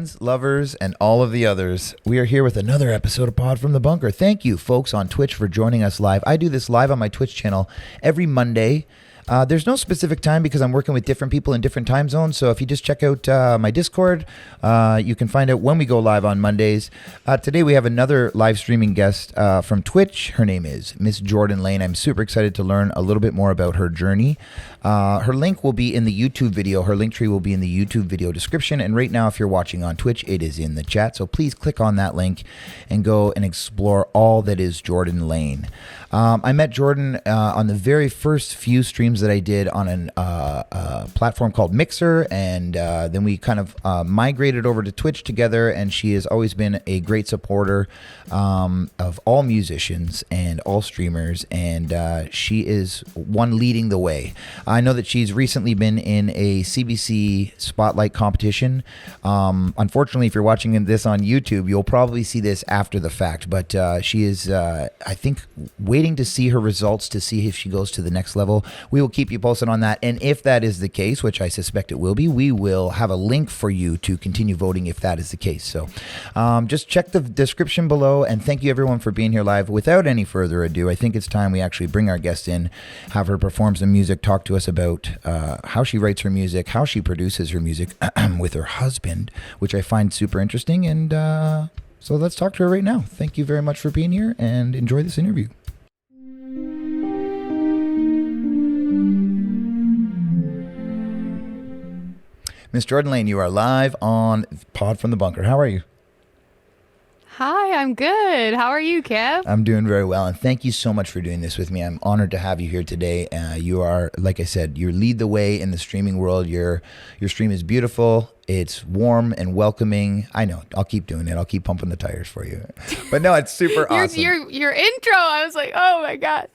friends, lovers, and all of the others. We are here with another episode of Pod from the Bunker. Thank you, folks on Twitch, for joining us live. I do this live on my Twitch channel every Monday. There's no specific time because I'm working with different people in different time zones. So if you just check out my Discord, you can find out when we go live on Mondays. Today we have another live streaming guest from Twitch. Her name is Miss Jordin Laine. I'm super excited to learn a little bit more about her journey. Her link will be in the YouTube video. Her link tree will be in the YouTube video description. And right now, if you're watching on Twitch, it is in the chat. So please click on that link and go and explore all that is Jordin Laine. I met Jordin on the very first few streams that I did on a platform called Mixer, and then we kind of migrated over to Twitch together, and she has always been a great supporter of all musicians and all streamers, and she is one leading the way. I know that she's recently been in a CBC Spotlight competition. Unfortunately, if you're watching this on YouTube, you'll probably see this after the fact, but she is, I think, waiting to see her results to see if she goes to the next level. We will keep you posted on that, and if that is the case, which I suspect it will be, we will have a link for you to continue voting if that is the case. So just check the description below, and thank you everyone for being here live. Without any further ado, I think it's time we actually bring our guest in, have her perform some music, talk to us about how she writes her music, how she produces her music with her husband, which I find super interesting, and so let's talk to her right now. Thank you very much for being here, and enjoy this interview. Miss Jordin Laine, you are live on Pod from the Bunker. How are you? Hi, I'm good. How are you, Kev? I'm doing very well, and thank you so much for doing this with me. I'm honored to have you here today. You are, like I said, you lead the way in the streaming world. Your stream is beautiful. It's warm and welcoming. I know. I'll keep doing it. I'll keep pumping the tires for you. But no, it's super awesome. Your intro, I was like, oh my God.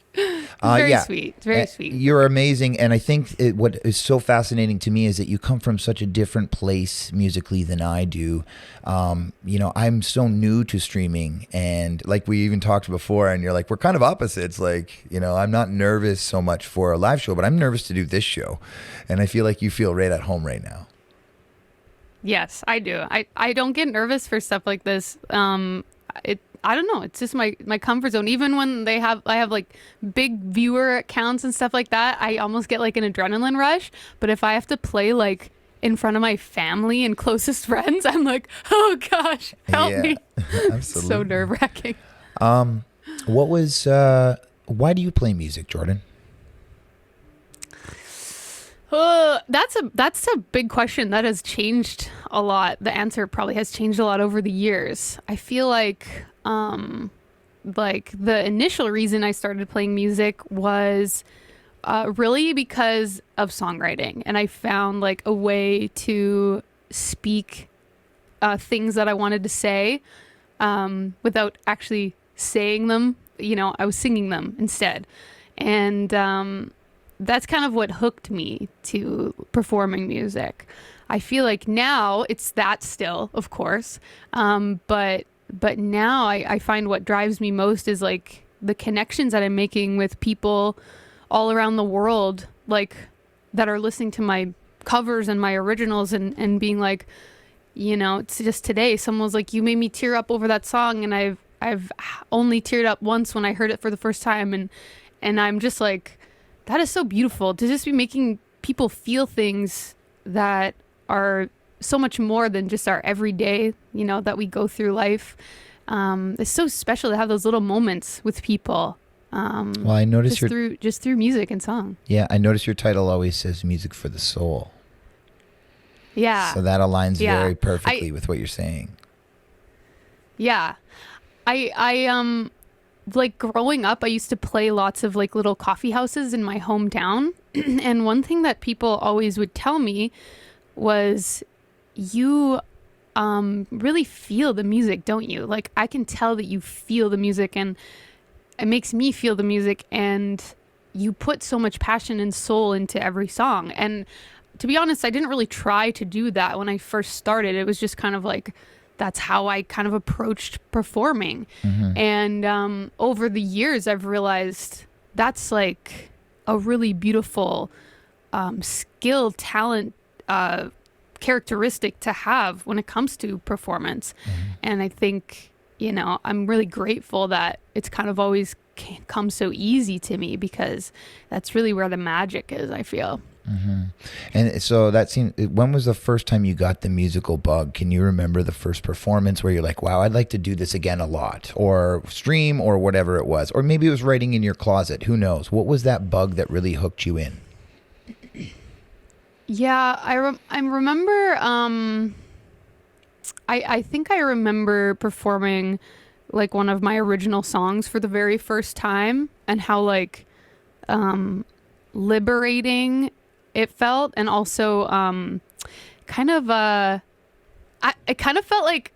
Very sweet. It's very sweet. You're amazing. And I think what is so fascinating to me is that you come from such a different place musically than I do. I'm so new to streaming, and like we even talked before, and you're like, we're kind of opposites. Like, I'm not nervous so much for a live show, but I'm nervous to do this show. And I feel like you feel right at home right now. Yes, I do. I don't get nervous for stuff like this. I don't know. It's just my comfort zone. Even when I have like big viewer accounts and stuff like that, I almost get like an adrenaline rush. But if I have to play like in front of my family and closest friends, I'm like, oh gosh, help me. Absolutely. So nerve-wracking. Why do you play music, Jordin? That's a big question that has changed a lot. The answer probably has changed a lot over the years. I feel like the initial reason I started playing music was really because of songwriting, and I found like a way to speak things that I wanted to say without actually saying them. I was singing them instead, and that's kind of what hooked me to performing music. I feel like now it's that still, of course, but now I find what drives me most is like the connections that I'm making with people all around the world, like that are listening to my covers and my originals and being like, it's just today someone was like, you made me tear up over that song, and I've only teared up once when I heard it for the first time, and I'm just like, that is so beautiful to just be making people feel things that are so much more than just our everyday, that we go through life. It's so special to have those little moments with people. Well, I noticed just through music and song. Yeah, I noticed your title always says "Music for the Soul." Yeah. So that aligns very perfectly with what you're saying. Yeah, I like growing up, I used to play lots of like little coffee houses in my hometown. And one thing that people always would tell me was, you really feel the music, don't you? Like, I can tell that you feel the music, and it makes me feel the music, and you put so much passion and soul into every song. And to be honest, I didn't really try to do that when I first started. It was just kind of like, that's how I kind of approached performing. Mm-hmm. And over the years, I've realized that's like a really beautiful skill, talent characteristic to have when it comes to performance. And I think, you know, I'm really grateful that it's kind of always come so easy to me, because that's really where the magic is, I feel. And so when was the first time you got the musical bug? Can you remember the first performance where you're like, wow, I'd like to do this again a lot, or stream, or whatever it was? Or maybe it was writing in your closet. Who knows? What was that bug that really hooked you in? Yeah, I remember, I think I remember performing like one of my original songs for the very first time, and how like liberating it felt, and also kind of it kind of felt like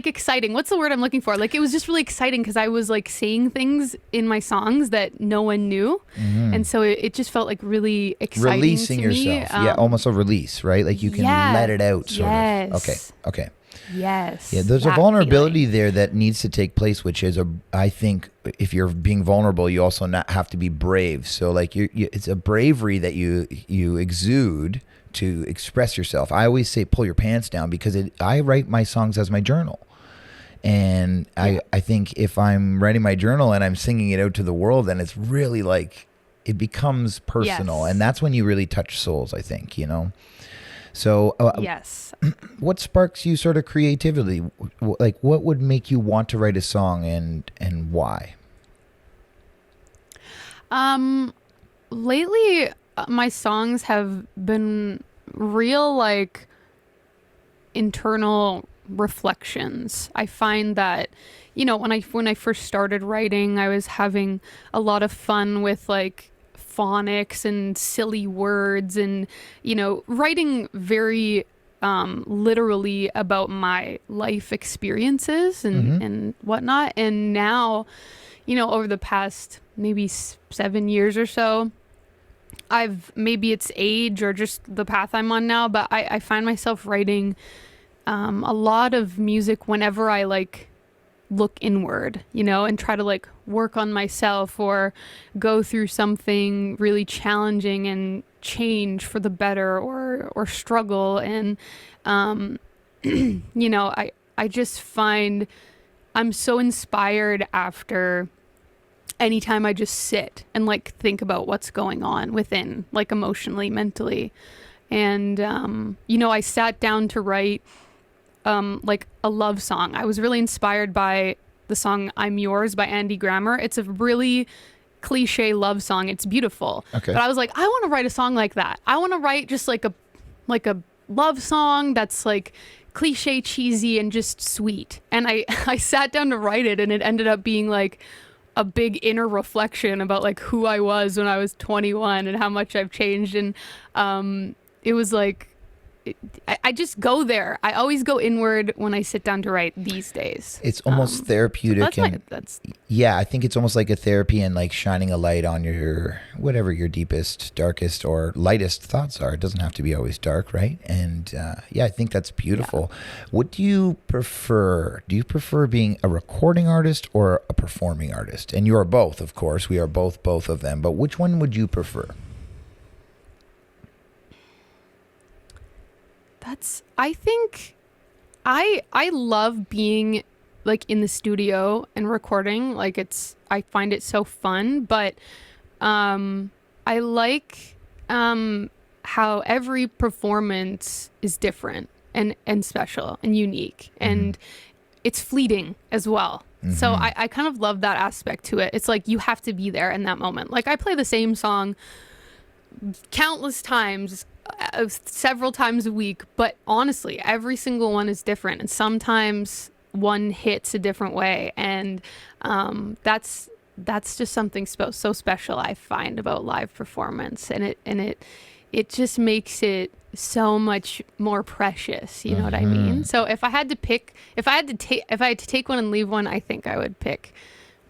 exciting. What's the word I'm looking for? Like, it was just really exciting because I was like saying things in my songs that no one knew, and so it just felt like really exciting. Releasing to yourself, me. yeah, almost a release, right? Like you can let it out, sort of. Okay. Yes. Yeah, there's a vulnerability there that needs to take place, which is I think if you're being vulnerable, you also not have to be brave. So like it's a bravery that you exude to express yourself. I always say pull your pants down, because I write my songs as my journal. And I think if I'm writing my journal and I'm singing it out to the world, then it's really like, it becomes personal. Yes. And that's when you really touch souls, I think, you know? So yes. What sparks you sort of creatively? Like, what would make you want to write a song, and why? Lately, my songs have been real, like, internal reflections. I find that, you know, when I first started writing, I was having a lot of fun with like phonics and silly words, and, you know, writing very literally about my life experiences and whatnot. And now, you know, over the past maybe 7 years or so, maybe it's age or just the path I'm on now, but I find myself writing a lot of music whenever I like look inward, you know, and try to like work on myself or go through something really challenging and change for the better, or struggle. And you know, I just find I'm so inspired after anytime I just sit and like think about what's going on within, like emotionally, mentally. And you know, I sat down to write like a love song. I was really inspired by the song I'm Yours by Andy Grammer. It's a really cliche love song. It's beautiful. Okay. But I was like, I want to write a song like that. I want to write just like a love song that's like cliche, cheesy, and just sweet. And I sat down to write it, and it ended up being like a big inner reflection about like who I was when I was 21 and how much I've changed. And it was like, I just go there. I always go inward when I sit down to write these days. It's almost therapeutic. Yeah, I think it's almost like a therapy, and like shining a light on your, whatever your deepest, darkest, or lightest thoughts are. It doesn't have to be always dark, right? And yeah, I think that's beautiful. Yeah. What do you prefer? Do you prefer being a recording artist or a performing artist? And you are both, of course. We are both of them. But which one would you prefer? I think I love being like in the studio and recording. Like I find it so fun, but I like how every performance is different and special and unique, and it's fleeting as well. So I kind of love that aspect to it. It's like you have to be there in that moment. Like I play the same song countless times, several times a week, but honestly, every single one is different, and sometimes one hits a different way, and that's just something so special I find about live performance, and it just makes it so much more precious. You know what I mean? So if I had to take one and leave one, I think I would pick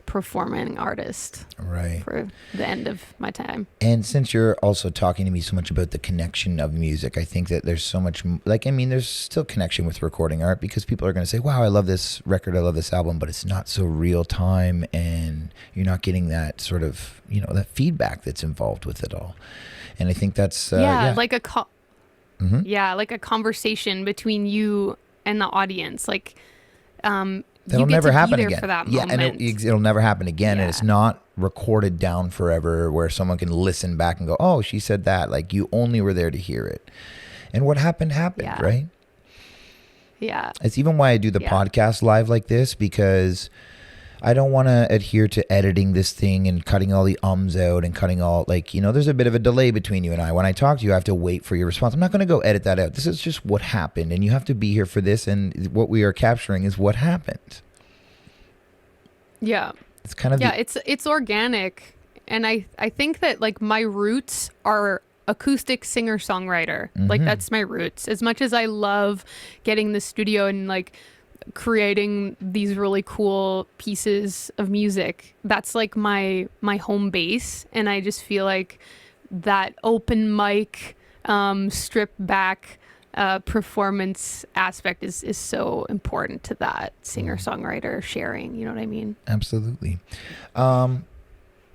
performing artist, right, for the end of my time. And since you're also talking to me so much about the connection of music, I think that there's so much, like, I mean, there's still connection with recording art, because people are going to say, wow, I love this record, I love this album, but it's not so real time, and you're not getting that sort of, you know, that feedback that's involved with it all. And I think that's like Yeah, like a conversation between you and the audience. Like, That'll you get never to happen be there again. for that Yeah, moment. and it'll never happen again. Yeah. And it's not recorded down forever where someone can listen back and go, oh, she said that. Like, you only were there to hear it. And what happened, Yeah. right? Yeah. It's even why I do the Yeah. podcast live like this, because I don't want to adhere to editing this thing and cutting all the ums out and cutting all, like, there's a bit of a delay between you and I. When I talk to you, I have to wait for your response. I'm not going to go edit that out. This is just what happened, and you have to be here for this, and what we are capturing is what happened. Yeah. It's kind of It's organic, and I think that like my roots are acoustic singer-songwriter. Like that's my roots. As much as I love getting the studio and like creating these really cool pieces of music, that's like my home base, and I just feel like that open mic stripped back performance aspect is so important to that singer-songwriter sharing, you know what I mean? Absolutely.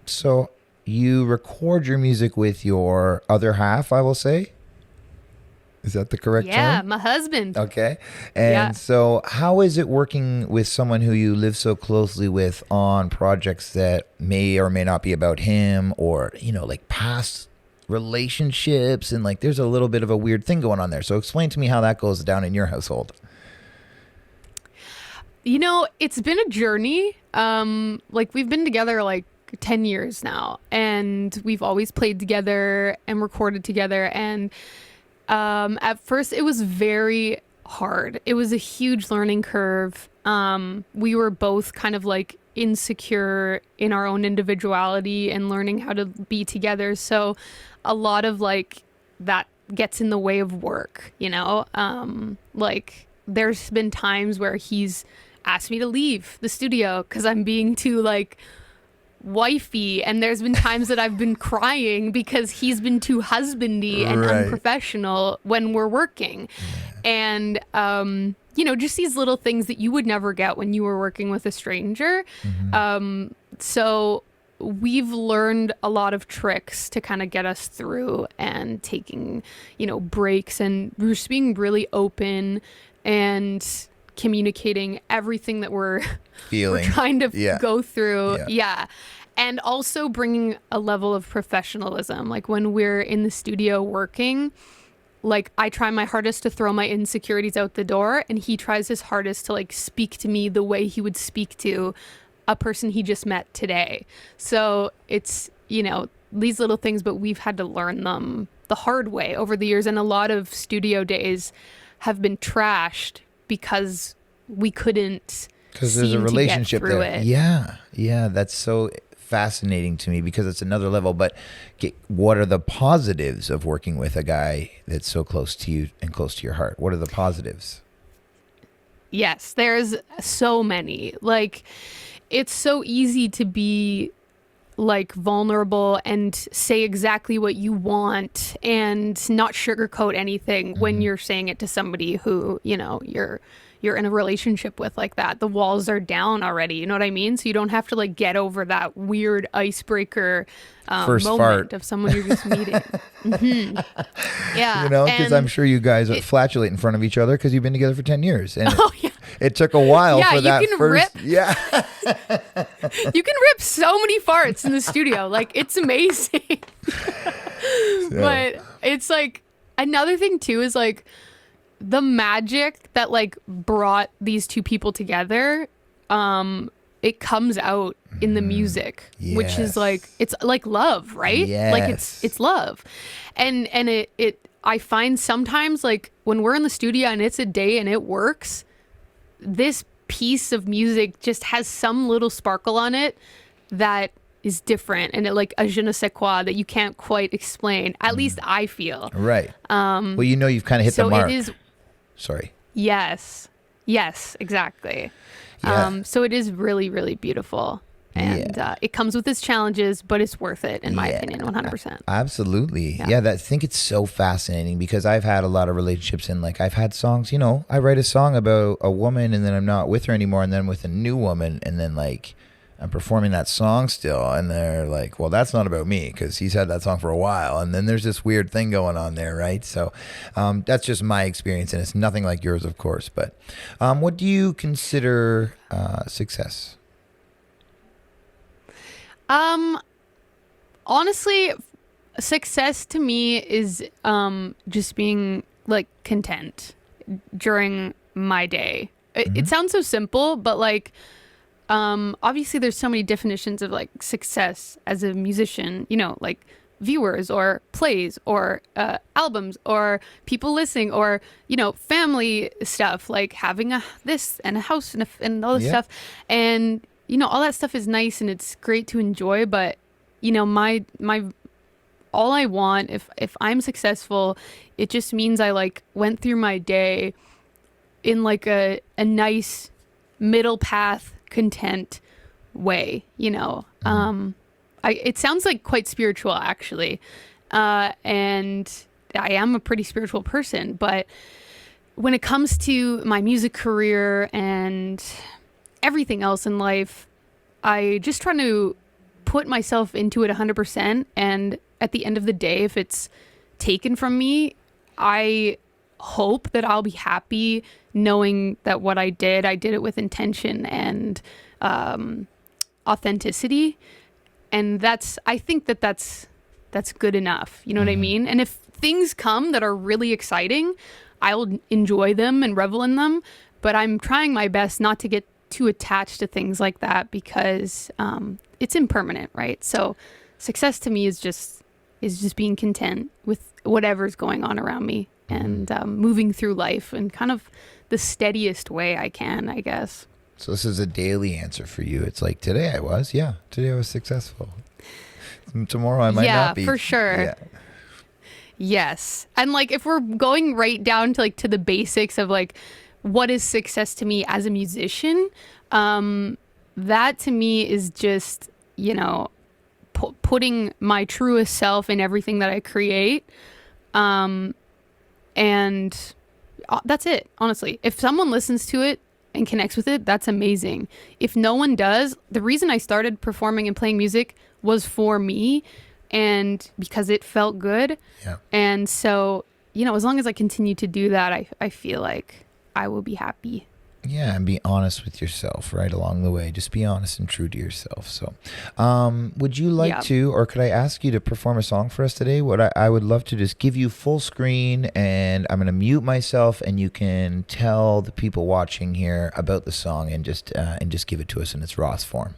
So you record your music with your other half, I will say. Is that the correct term? My husband. Okay. And so how is it working with someone who you live so closely with on projects that may or may not be about him, or, like past relationships, and like there's a little bit of a weird thing going on there. So explain to me how that goes down in your household. It's been a journey. Like we've been together like 10 years now, and we've always played together and recorded together, and at first it was very hard. It was a huge learning curve. We were both kind of like insecure in our own individuality and learning how to be together, so a lot of like that gets in the way of work, like there's been times where he's asked me to leave the studio because I'm being too like wifey, and there's been times that I've been crying because he's been too husbandy and unprofessional when we're working. And just these little things that you would never get when you were working with a stranger. So we've learned a lot of tricks to kind of get us through, and taking breaks, and we're just being really open and communicating everything that we're feeling, we're trying to go through. And also bringing a level of professionalism. Like when we're in the studio working, like I try my hardest to throw my insecurities out the door, and he tries his hardest to like speak to me the way he would speak to a person he just met today. So it's, these little things, but we've had to learn them the hard way over the years. And a lot of studio days have been trashed because we couldn't, because there's a relationship through there. It. Yeah, that's so fascinating to me, because it's another level. But what are the positives of working with a guy that's so close to you and close to your heart? What are the positives? Yes, there's so many. Like, it's so easy to be like vulnerable and say exactly what you want and not sugarcoat anything when you're saying it to somebody who, you're in a relationship with like that. The walls are down already, you know what I mean? So you don't have to like get over that weird icebreaker first moment fart of someone you're just meeting. Yeah. Because I'm sure you guys flatulate in front of each other because you've been together for 10 years. And it took a while for that you can first. Yeah. You can rip so many farts in the studio. Like, it's amazing. But it's like, another thing too is like, the magic that like brought these two people together, it comes out in the music, which is like, it's like love, right? Like it's love. And it I find sometimes like when we're in the studio and it's a day and it works, this piece of music just has some little sparkle on it that is different, and it like a je ne sais quoi that you can't quite explain. At least I feel. Right. Well, you've kind of hit the mark. It is. Sorry. Yes, exactly. Yeah. So it is really, really beautiful. And it comes with its challenges, but it's worth it, in my opinion, 100%. Absolutely. Yeah, I think it's so fascinating, because I've had a lot of relationships, and like I've had songs, I write a song about a woman and then I'm not with her anymore, and then with a new woman, and then like I'm performing that song still, and they're like, well, that's not about me because he's had that song for a while, and then there's this weird thing going on there, right? So that's just my experience, and it's nothing like yours, of course. But what do you consider success? Honestly, success to me is just being like content during my day. It sounds so simple, but like obviously there's so many definitions of like success as a musician, you know, like viewers or plays or albums or people listening or, you know, family stuff, like having this and a house and all this stuff. And, you know, all that stuff is nice and it's great to enjoy. But, you know, my all I want, if I'm successful, it just means I like went through my day in like a nice middle path, content way, you know. It sounds like quite spiritual actually, and I am a pretty spiritual person, but when it comes to my music career and everything else in life, I just try to put myself into it 100%, and at the end of the day, if it's taken from me, I hope that I'll be happy knowing that what I did it with intention and authenticity. And I think that's good enough. You know what I mean? And if things come that are really exciting, I'll enjoy them and revel in them. But I'm trying my best not to get too attached to things like that because it's impermanent, right? So success to me is just being content with whatever's going on around me and moving through life in kind of the steadiest way I can, I guess. So this is a daily answer for you. It's like today I was successful. Tomorrow I might not be. Yeah, for sure. Yeah. Yes. And like if we're going right down to like to the basics of like what is success to me as a musician, that to me is just, you know, putting my truest self in everything that I create. And that's it, honestly. If someone listens to it and connects with it, that's amazing. If no one does, the reason I started performing and playing music was for me and because it felt good. Yeah. And so, you know, as long as I continue to do that, I feel like I will be happy. Yeah, and be honest with yourself right along the way. Just be honest and true to yourself. So would you like to, or could I ask you to perform a song for us today? What I would love to just give you full screen, and I'm going to mute myself, and you can tell the people watching here about the song and just give it to us in its rawest form.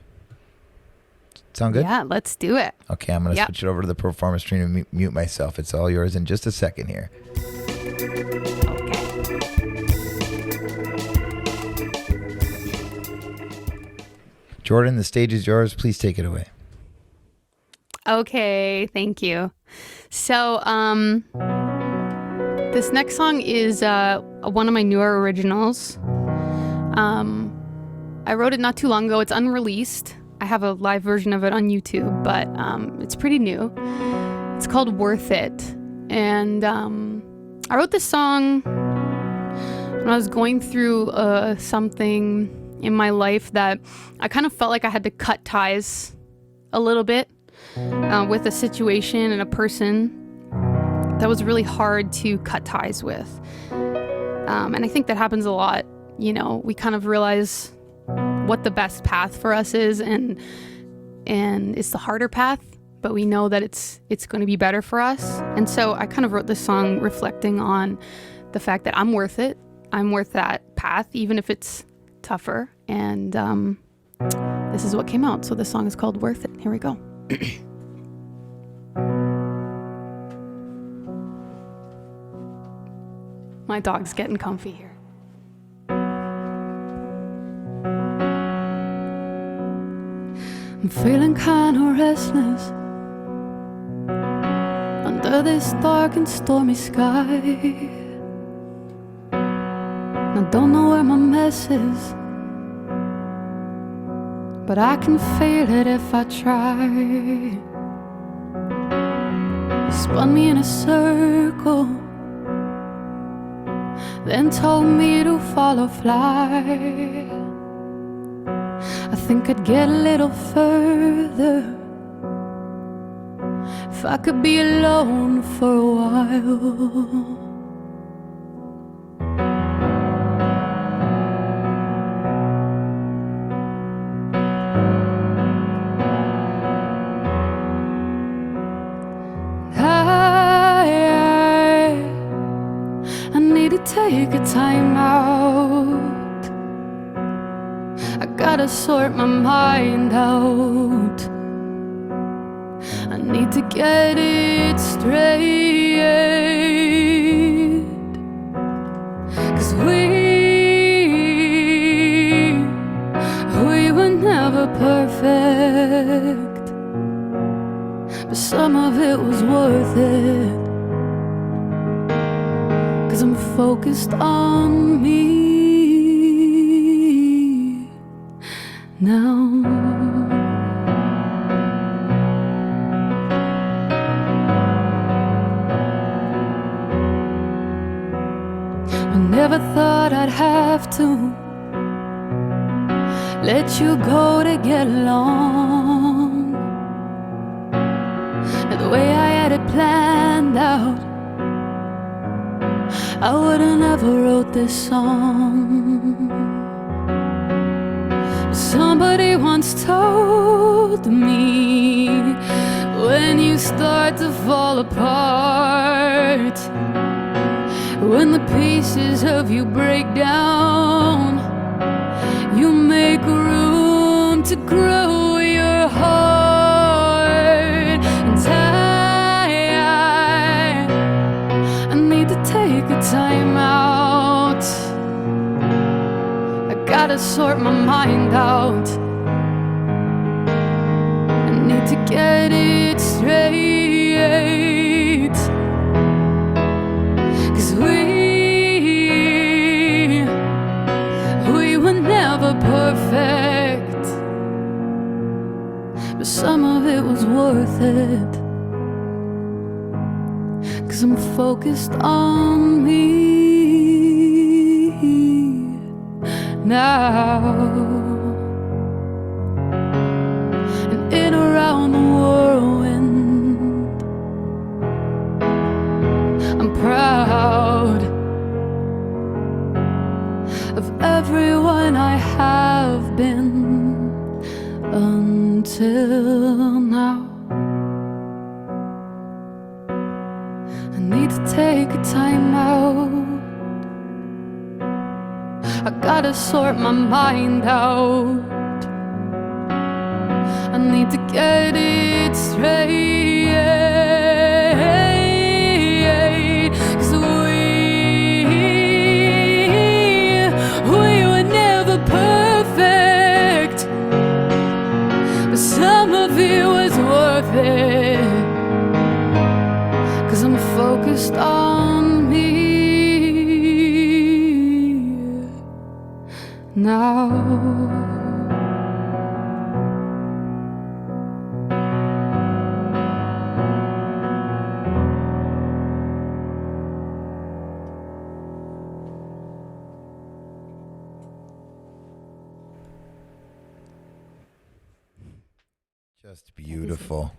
Sound good? Yeah, let's do it. Okay, I'm going to switch it over to the performance screen and mute myself. It's all yours in just a second here. Jordin, the stage is yours. Please take it away. Okay, thank you. So, this next song is one of my newer originals. I wrote it not too long ago. It's unreleased. I have a live version of it on YouTube, but it's pretty new. It's called Worth It. And I wrote this song when I was going through something in my life that I kind of felt like I had to cut ties a little bit with a situation and a person that was really hard to cut ties with. And I think that happens a lot. You know, we kind of realize what the best path for us is, and it's the harder path, but we know that it's going to be better for us. And so I kind of wrote this song reflecting on the fact that I'm worth it. I'm worth that path, even if it's tougher. And this is what came out. So the song is called Worth It. Here we go. My dog's getting comfy here. I'm feeling kinda restless under this dark and stormy sky. I don't know where my mess is, but I can feel it if I try. You spun me in a circle, then told me to follow fly. I think I'd get a little further if I could be alone for a while. I need to take a time out. I gotta sort my mind out. I need to get it straight. 'Cause we were never perfect, but some of it was worth it. 'Cause I'm focused on me now. I never thought I'd have to let you go to get along. And the way I had it planned out, I would've never wrote this song. Somebody once told me, when you start to fall apart, when the pieces of you break down, you make room to grow your heart. And I need to take a time out. I gotta sort my mind out. I need to get it straight. 'Cause we were never perfect, but some of it was worth it. 'Cause I'm focused on me now. And in around the whirlwind, I'm proud of everyone I have been until now. I need to take a time out. I gotta sort my mind out. I need to get it straight. 'Cause we were never perfect, but some of it was worth it. 'Cause I'm focused on me now. Just beautiful.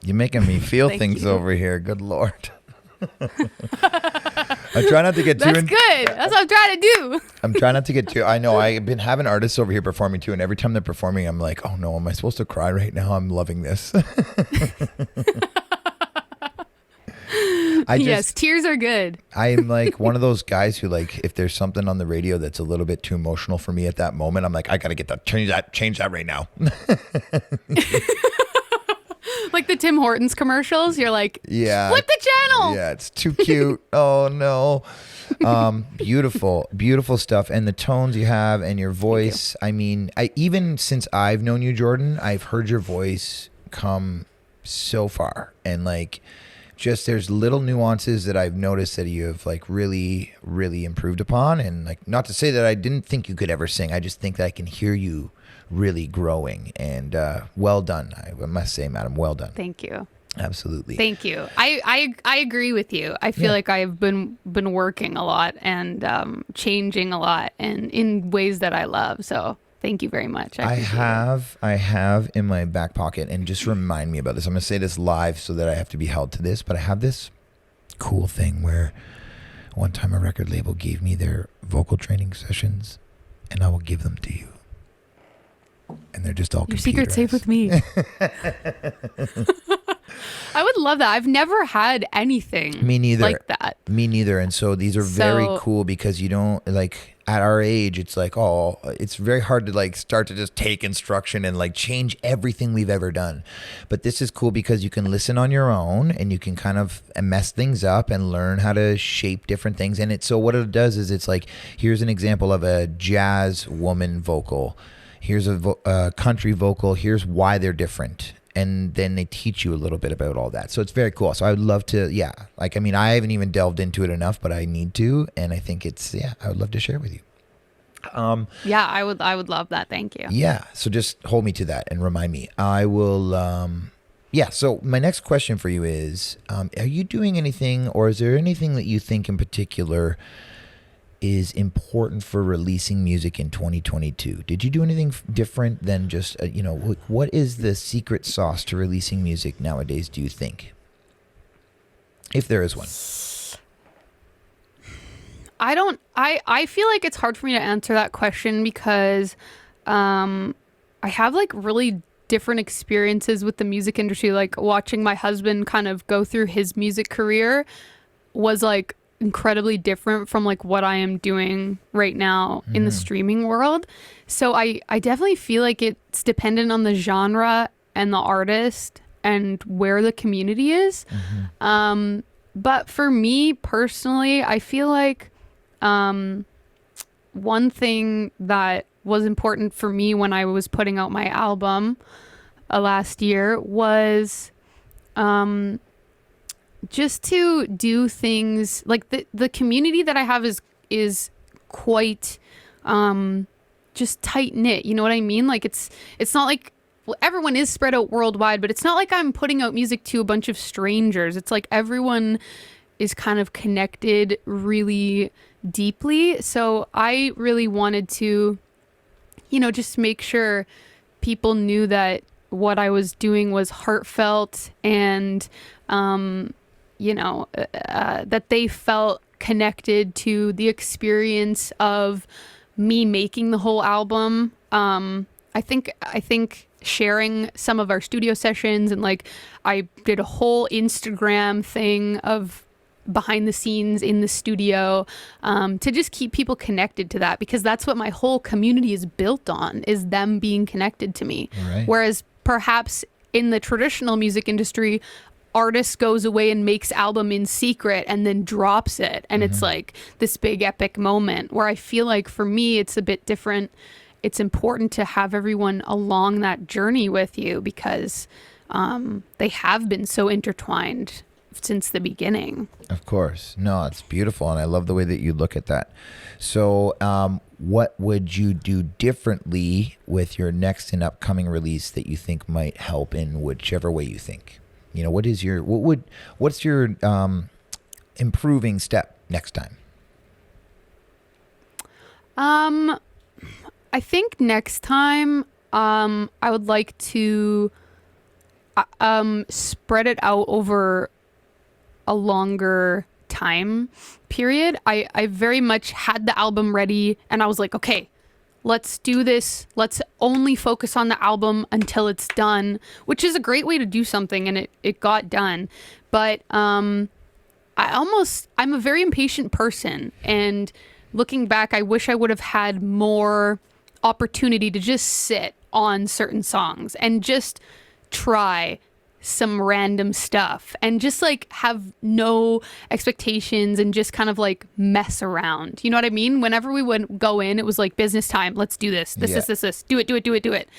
You're making me feel things over here. Good Lord. I try not to get too. That's good. That's what I'm trying to do. I'm trying not to get too. I know I've been having artists over here performing too, and every time they're performing, I'm like, oh no, am I supposed to cry right now? I'm loving this. Yes, tears are good. I'm like one of those guys who, like, if there's something on the radio that's a little bit too emotional for me at that moment, I'm like, I gotta get that, change that right now. Like the Tim Hortons commercials, you're like, yeah, flip the channel. Yeah, it's too cute. Oh no. Beautiful stuff. And the tones you have and your voice. I mean, even since I've known you, Jordin, I've heard your voice come so far, and like, just there's little nuances that I've noticed that you have like really improved upon. And like, not to say that I didn't think you could ever sing, I just think that I can hear you really growing. And well done. I must say, madam, well done. Thank you. Absolutely. Thank you. I agree with you. I feel like I've been working a lot and changing a lot, and in ways that I love. So Thank you very much. I have in my back pocket, and just remind me about this. I'm going to say this live so that I have to be held to this, but I have this cool thing where one time a record label gave me their vocal training sessions, and I will give them to you. And they're just all Your secret's safe with me. I would love that. I've never had anything Me neither. like that. Me neither. And so these are very cool because you don't, like, at our age, it's like, oh, it's very hard to like start to just take instruction and like change everything we've ever done. But this is cool because you can listen on your own and you can kind of mess things up and learn how to shape different things. And so what it does is it's like, here's an example of a jazz woman vocal. Here's a country vocal. Here's why they're different. And then they teach you a little bit about all that. So it's very cool. So I would love to, I haven't even delved into it enough, but I need to. And I think I would love to share with you. I would love that. Thank you. Yeah. So just hold me to that and remind me. I will, So my next question for you is, are you doing anything, or is there anything that you think in particular is important for releasing music in 2022? Did you do anything different than just, what is the secret sauce to releasing music nowadays, do you think? If there is one. I feel like it's hard for me to answer that question because I have like really different experiences with the music industry. Like watching my husband kind of go through his music career was like incredibly different from like what I am doing right now in the streaming world. So I definitely feel like it's dependent on the genre and the artist and where the community is. But for me personally, I feel like one thing that was important for me when I was putting out my album last year was just to do things like the community that I have is quite just tight knit. You know what I mean? Like it's not like, well, everyone is spread out worldwide, but it's not like I'm putting out music to a bunch of strangers. It's like everyone is kind of connected really deeply. So I really wanted to, just make sure people knew that what I was doing was heartfelt and, that they felt connected to the experience of me making the whole album. I think sharing some of our studio sessions, and like I did a whole Instagram thing of behind the scenes in the studio, to just keep people connected to that, because that's what my whole community is built on, is them being connected to me. Right. Whereas perhaps in the traditional music industry, artist goes away and makes album in secret and then drops it, and it's like this big epic moment, where I feel like for me it's a bit different. It's important to have everyone along that journey with you, because they have been so intertwined since the beginning. Of course. No, it's beautiful, and I love the way that you look at that. So what would you do differently with your next and upcoming release that you think might help in whichever way you think? What's your improving step next time? I think next time I would like to spread it out over a longer time period. I very much had the album ready, and I was like, okay, let's do this. Let's only focus on the album until it's done, which is a great way to do something, and it got done. But I'm a very impatient person, and looking back, I wish I would have had more opportunity to just sit on certain songs and just try some random stuff and just like have no expectations and just kind of like mess around. You know what I mean? Whenever we would go in, it was like business time. Let's do this. This. Do it.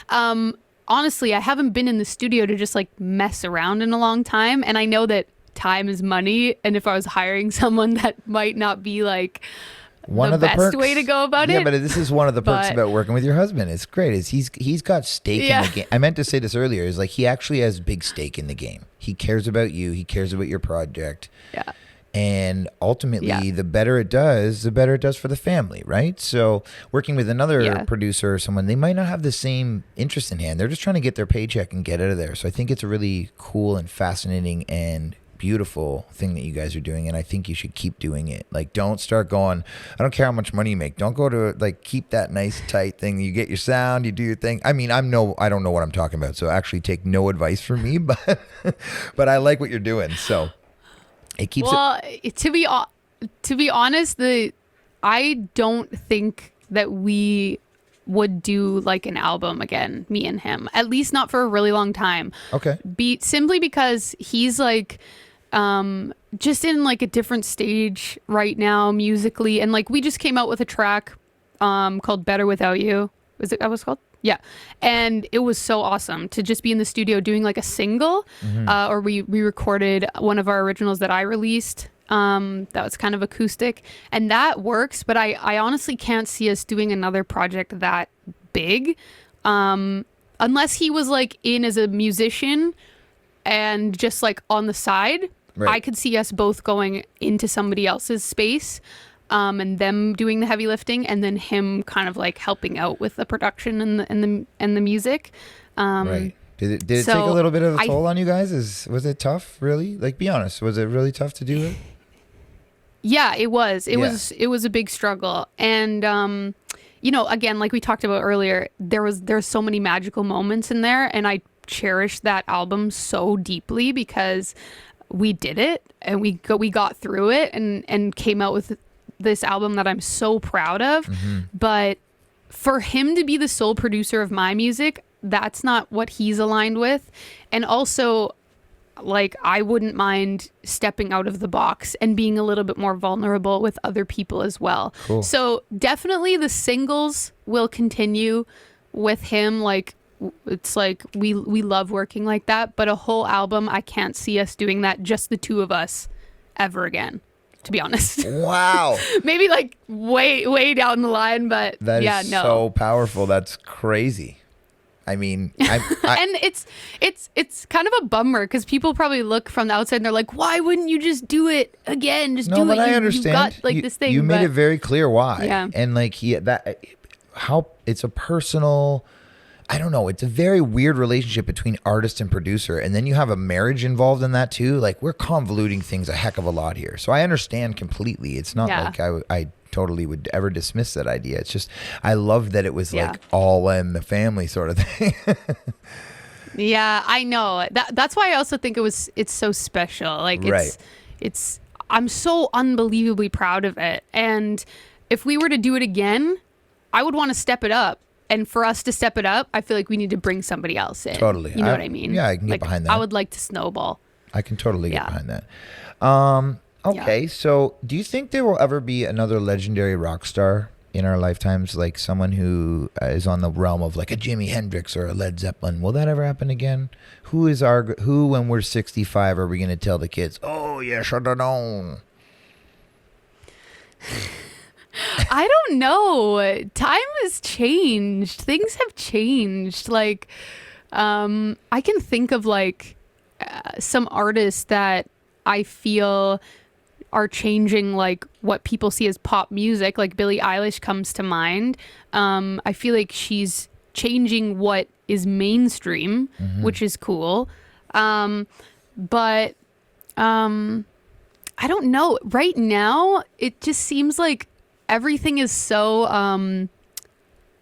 Honestly, I haven't been in the studio to just like mess around in a long time. And I know that time is money. And if I was hiring someone, that might not be like the best way to go about it. Yeah, but this is one of the perks about working with your husband. It's great. Is he's got stake in the game. I meant to say this earlier. Is like he actually has big stake in the game. He cares about you. He cares about your project. Yeah. And ultimately, Yeah. the better it does for the family, right? So working with another Yeah. producer or someone, they might not have the same interest in hand. They're just trying to get their paycheck and get out of there. So I think it's a really cool and fascinating and beautiful thing that you guys are doing. And I think you should keep doing it. Like, don't start going, I don't care how much money you make. Don't go to, like, keep that nice tight thing. You get your sound, you do your thing. I mean, I don't know what I'm talking about. So actually take no advice from me, but I like what you're doing. So it keeps to be honest, I don't think that we would do like an album again, me and him, at least not for a really long time. Okay. Simply because he's like just in like a different stage right now musically, and like we just came out with a track called Better Without You. Was it that was called? Yeah. And it was so awesome to just be in the studio doing like a single, or we recorded one of our originals that I released. That was kind of acoustic, and that works, but I honestly can't see us doing another project that big, unless he was like in as a musician and just like on the side. Right. I could see us both going into somebody else's space, and them doing the heavy lifting, and then him kind of like helping out with the production and the music. Right. Did it take a little bit of a toll on you guys? Was it tough? Really? Like, be honest. Was it really tough to do it? Yeah, it was. It was a big struggle, and again, like we talked about earlier, there's so many magical moments in there, and I cherish that album so deeply because we did it and we got through it and came out with this album that I'm so proud of. But for him to be the sole producer of my music, that's not what he's aligned with. And also, like, I wouldn't mind stepping out of the box and being a little bit more vulnerable with other people as well. Cool. So definitely the singles will continue with him. Like, it's like we love working like that, but a whole album, I can't see us doing that, just the two of us, ever again, to be honest. Wow. Maybe like way down the line, but that is so powerful. That's crazy. I mean, and it's kind of a bummer because people probably look from the outside and they're like, why wouldn't you just do it again? Just do it. I understand. You got like this thing. You made it very clear why. Yeah. And like how it's a personal, I don't know. It's a very weird relationship between artist and producer. And then you have a marriage involved in that too. Like, we're convoluting things a heck of a lot here. So I understand completely. It's not like I totally would ever dismiss that idea. It's just, I love that it was like all in the family sort of thing. Yeah, I know. That's why I also think it's so special. Like, it's I'm so unbelievably proud of it. And if we were to do it again, I would want to step it up. And for us to step it up, I feel like we need to bring somebody else in. Totally. You know what I mean? Yeah, I can get behind that. I would like to snowball. I can totally get behind that. Okay, so do you think there will ever be another legendary rock star in our lifetimes, like someone who is on the realm of like a Jimi Hendrix or a Led Zeppelin? Will that ever happen again? Who when we're 65 are we going to tell the kids, oh, you should have known? I don't know. Time has changed. Things have changed. Like, I can think of like some artists that I feel are changing like what people see as pop music. Like Billie Eilish comes to mind. I feel like she's changing what is mainstream, which is cool. But I don't know. Right now, it just seems like everything is so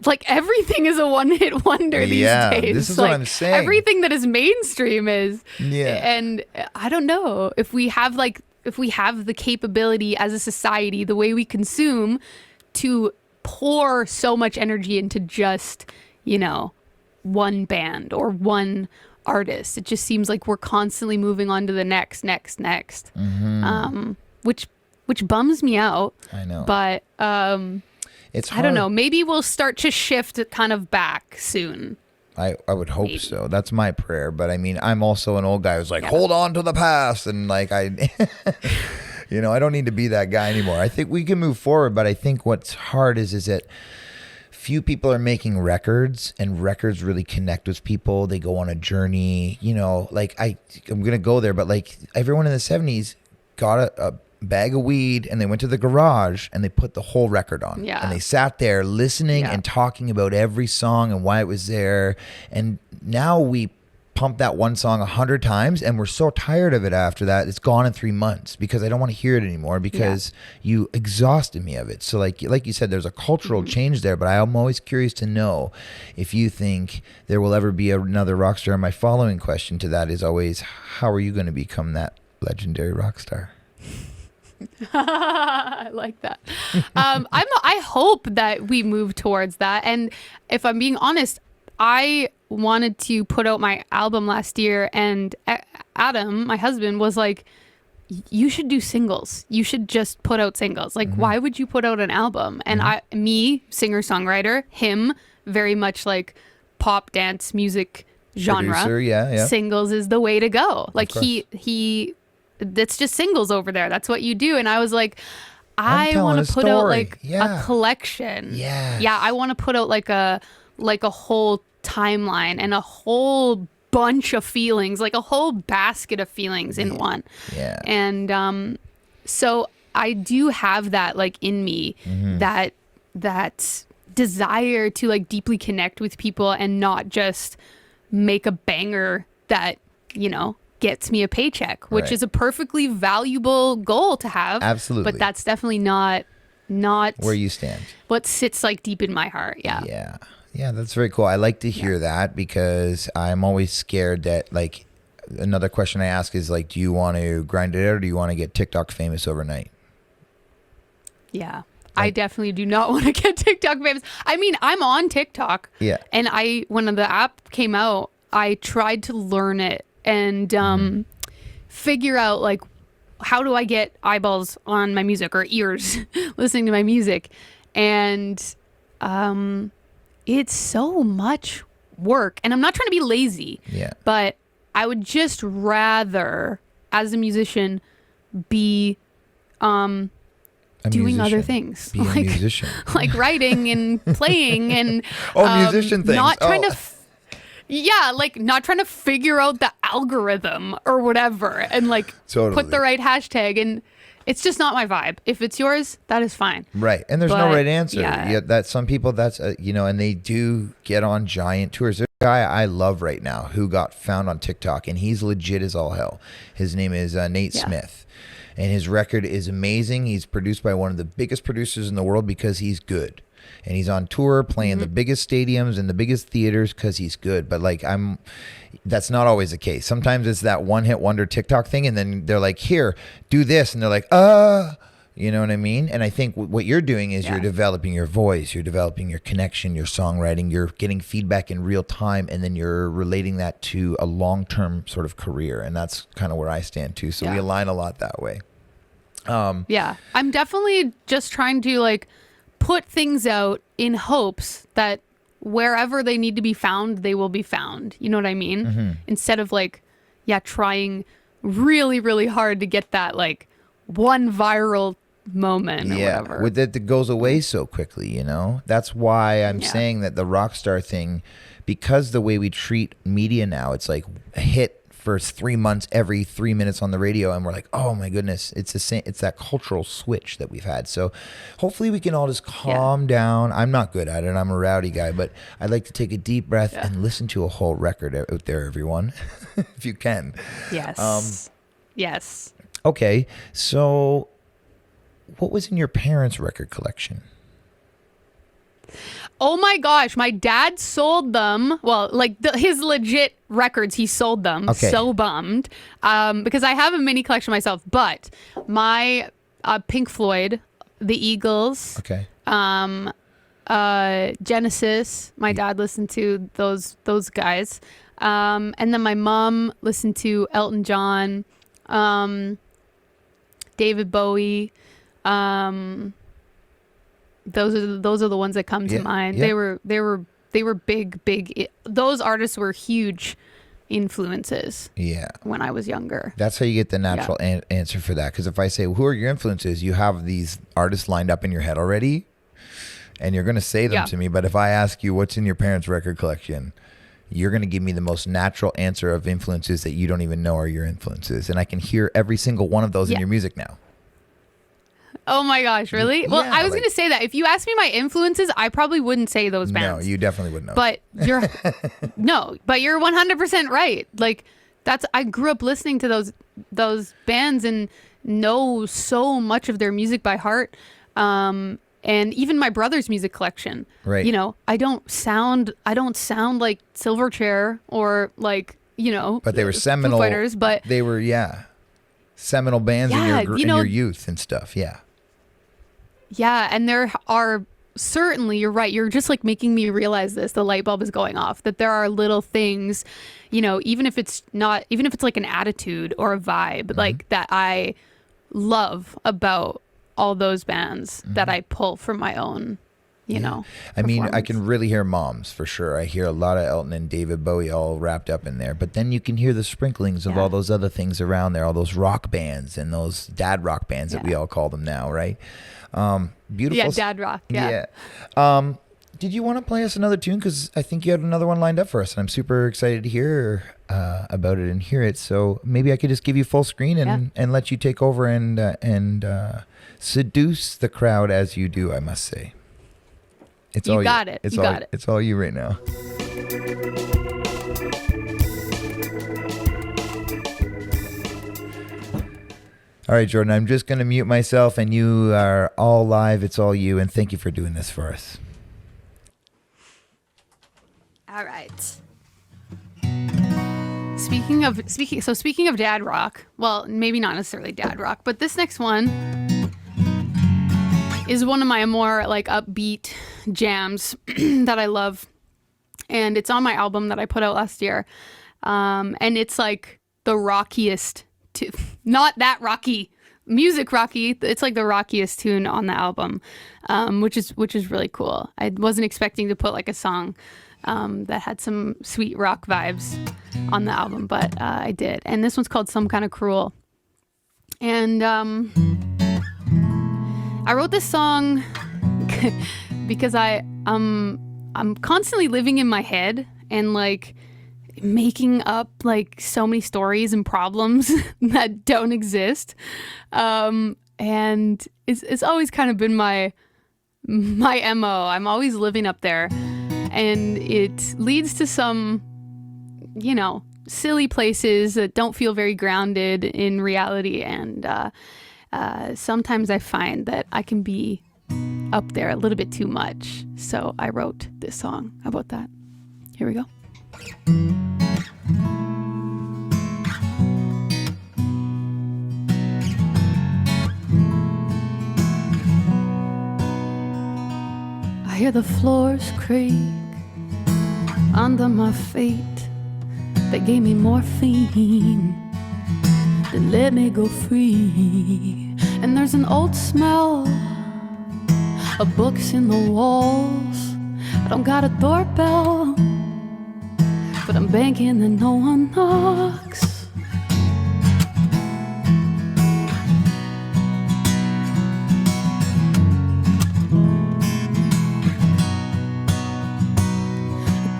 like everything is a one-hit wonder these days. This is like, what I'm saying. Everything that is mainstream is. Yeah. And I don't know if we have the capability as a society, the way we consume, to pour so much energy into just, one band or one artist. It just seems like we're constantly moving on to the next, which bums me out. I know. But it's hard. I don't know. Maybe we'll start to shift kind of back soon. I would hope so. That's my prayer. But I mean, I'm also an old guy who's like, hold on to the past. And like, I don't need to be that guy anymore. I think we can move forward. But I think what's hard is that few people are making records, and records really connect with people. They go on a journey, like I'm going to go there. But like everyone in the 70s got bag of weed and they went to the garage and they put the whole record on. Yeah. And they sat there listening and talking about every song and why it was there. And now we pump that one song 100 times and we're so tired of it after that. It's gone in 3 months because I don't want to hear it anymore because you exhausted me of it. So like you said, there's a cultural change there, but I'm always curious to know if you think there will ever be another rock star. And my following question to that is always, how are you going to become that legendary rock star? I like that. I hope that we move towards that. And if I'm being honest, I wanted to put out my album last year, and Adam, my husband, was like, you should do singles. You should just put out singles. Like, why would you put out an album? And me, singer-songwriter, him, very much like pop dance music genre. Producer, yeah. Singles is the way to go. Like he that's just singles over there. That's what you do. And I was like, I want to put out like a collection. Yeah, I want to put out like a whole timeline and a whole bunch of feelings, like a whole basket of feelings in one. Yeah. And so I do have that like in me, that desire to like deeply connect with people and not just make a banger that, gets me a paycheck, which is a perfectly valuable goal to have. Absolutely. But that's definitely not where you stand. What sits like deep in my heart. Yeah. Yeah, that's very cool. I like to hear that because I'm always scared that, like, another question I ask is, like, do you want to grind it out or do you want to get TikTok famous overnight? Yeah. I definitely do not want to get TikTok famous. I mean, I'm on TikTok. Yeah. And when the app came out, I tried to learn it and figure out, like, how do I get eyeballs on my music or ears listening to my music? And it's so much work. And I'm not trying to be lazy. Yeah. But I would just rather, as a musician, be doing other things. Be a musician. Like writing and playing and musician things. Not trying to not trying to figure out the algorithm or whatever and like put the right hashtag, and it's just not my vibe. If it's yours, that is fine. Right. And there's no right answer. Yeah, that some people and they do get on giant tours. There's a guy I love right now who got found on TikTok and he's legit as all hell. His name is Nate Smith. And his record is amazing. He's produced by one of the biggest producers in the world because he's good. And he's on tour playing the biggest stadiums and the biggest theaters because he's good. But like that's not always the case. Sometimes it's that one hit wonder TikTok thing. And then they're like, here, do this. And they're like, you know what I mean? And I think what you're doing is you're developing your voice. You're developing your connection, your songwriting. You're getting feedback in real time. And then you're relating that to a long-term sort of career. And that's kind of where I stand too. So we align a lot that way. I'm definitely just trying to like put things out in hopes that wherever they need to be found, they will be found. You know what I mean? Instead of like, trying really, really hard to get that like one viral moment or whatever. With it that goes away so quickly, That's why I'm saying that the rock star thing, because the way we treat media now, it's like a hit for 3 months, every 3 minutes on the radio, and we're like, oh my goodness, it's the same. It's that cultural switch that we've had. So hopefully we can all just calm down. I'm not good at it. I'm a rowdy guy, but I'd like to take a deep breath and listen to a whole record out there, everyone, if you can. Yes. Yes. Okay, so what was in your parents' record collection? Oh my gosh, my dad sold them. Well, like his legit records, he sold them. Okay. So bummed. Because I have a mini collection myself, but my Pink Floyd, the Eagles, Genesis, my dad listened to those guys. And then my mom listened to Elton John, David Bowie, those are the ones that come to mind. Yeah. They were big. Those artists were huge influences. Yeah. When I was younger. That's how you get the natural answer for that. Because if I say, who are your influences? You have these artists lined up in your head already, and you're going to say them to me. But if I ask you what's in your parents' record collection, you're going to give me the most natural answer of influences that you don't even know are your influences. And I can hear every single one of those in your music now. Oh my gosh, really? Well, Yeah, I was like- going to say that if you asked me my influences, I probably wouldn't say those No, bands. you definitely wouldn't know. But you're but you're 100% right. Like I grew up listening to those bands and know so much of their music by heart. And even my brother's music collection. Right. You know, I don't sound like Silverchair or like, you know, but they were seminal. Foo Fighters, but they were seminal bands in Yeah, your you know- in your youth and stuff. Yeah. yeah, and there are certainly, you're right. You're just like making me realize this. The light bulb is going off, that there are little things, you know, even if it's like an attitude or a vibe, like that I love about all those bands that I pull from my own, you know. I mean, I performance. can really hear Moms for sure. I hear a lot of Elton and David Bowie all wrapped up in there. But then you can hear the sprinklings of Yeah. all those other things around there, all those rock bands and those dad rock bands that we all call them now, right? Beautiful. Yeah, dad rock. Yeah. Did you want to play us another tune? Because I think you had another one lined up for us, and I'm super excited to hear about it and hear it. So maybe I could just give you full screen and let you take over and seduce the crowd as you do, I must say. It's You all got you. it. It's You all, got it. It's all you right now. All right, Jordin, I'm just going to mute myself, and you are all live. It's all you, and thank you for doing this for us. All right. Speaking of dad rock, well, maybe not necessarily dad rock, but this next one is one of my more like upbeat jams that I love, and it's on my album that I put out last year, and it's like the rockiest, not that rocky, music rocky. It's like the rockiest tune on the album, which is really cool. I wasn't expecting to put like a song that had some sweet rock vibes on the album, but I did. And this one's called Some Kind of Cruel. And I wrote this song because I'm constantly living in my head and like making up like so many stories and problems that don't exist. And it's always kind of been my MO. I'm always living up there. And it leads to some, you know, silly places that don't feel very grounded in reality. And sometimes I find that I can be up there a little bit too much. So I wrote this song about that. Here we go. I hear the floors creak under my feet. They gave me morphine, they let me go free. And there's an old smell of books in the walls. I don't got a doorbell, but I'm banking that no one knocks.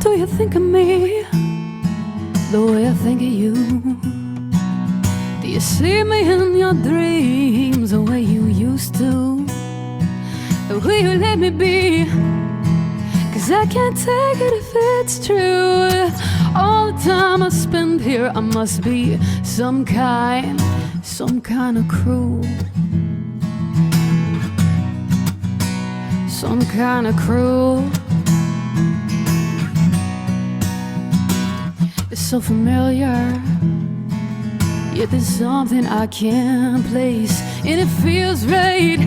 Do you think of me the way I think of you? Do you see me in your dreams the way you used to? Will you let me be? 'Cause I can't take it if it's true. All the time I spend here, I must be some kind of cruel. Some kind of cruel. It's so familiar, yet there's something I can't place, and it feels right,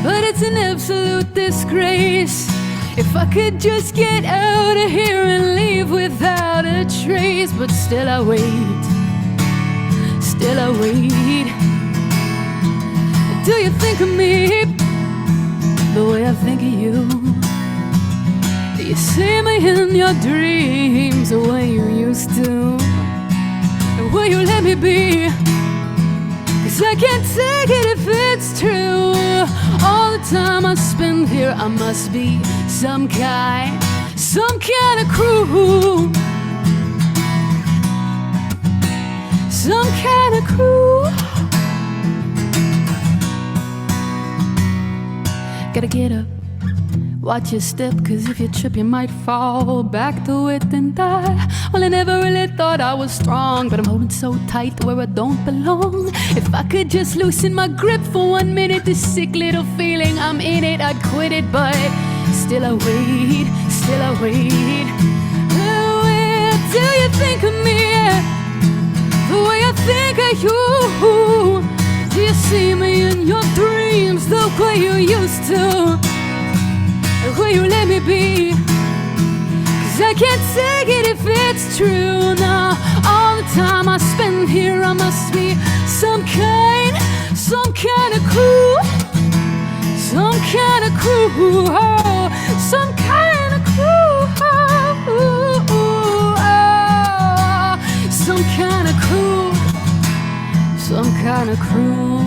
but it's an absolute disgrace. If I could just get out of here and leave without a trace, but still I wait, still I wait. Do you think of me the way I think of you? Do you see me in your dreams the way you used to? And will you let me be? 'Cause I can't take it if it's true. All the time I spend here, I must be some kind of cruel. Some kind of cruel. Gotta get up, watch your step, cause if you trip you might fall back to it and die. Well, I never really thought I was strong, but I'm holding so tight where I don't belong. If I could just loosen my grip for 1 minute, this sick little feeling, I'm in it, I'd quit it, but still I wait, still I wait. Where do you think of me? The way I think of you. Do you see me in your dreams the way you used to? The way you let me be? Cause I can't take it if it's true. Now all the time I spend here, I must be some kind of crew. Some kind of crew, oh, some kind of crew, oh, oh, some kind of crew, some kind of crew.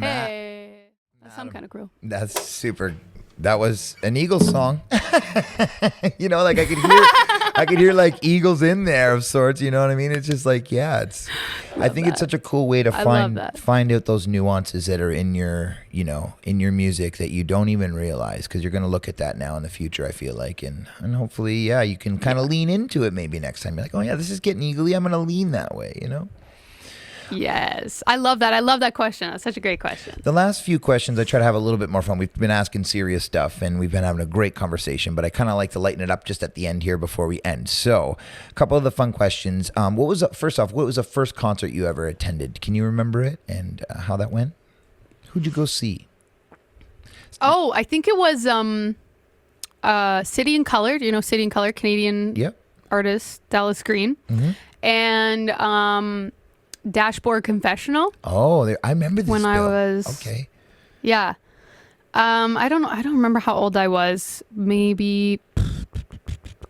Hey, some kind of crew. That's super. That was an Eagles song. You know, like I could hear like Eagles in there of sorts. You know what I mean? It's just like, yeah, it's. I think it's such a cool way to find out those nuances that are in your, you know, in your music that you don't even realize, because you're gonna look at that now in the future. I feel like, and hopefully, yeah, you can kind of lean into it maybe next time. You're like, oh yeah, this is getting eagerly. I'm gonna lean that way. You know. Yes. I love that. I love that question. That's such a great question. The last few questions, I try to have a little bit more fun. We've been asking serious stuff and we've been having a great conversation, but I kind of like to lighten it up just at the end here before we end. So a couple of the fun questions. First off, what was the first concert you ever attended? Can you remember it and how that went? Who'd you go see? Oh, I think it was City and Colour. Do you know City and Colour? Canadian artist, Dallas Green. Mm-hmm. And Dashboard Confessional. Oh, I remember this when I was okay. Yeah, I don't know. I don't remember how old I was. Maybe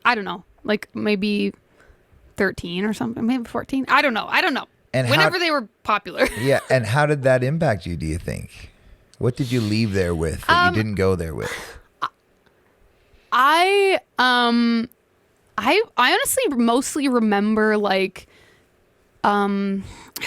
I don't know. Like maybe 13 or something. Maybe 14. I don't know. And whenever they were popular. Yeah, and how did that impact you? Do you think? What did you leave there with that you didn't go there with? I honestly mostly remember like.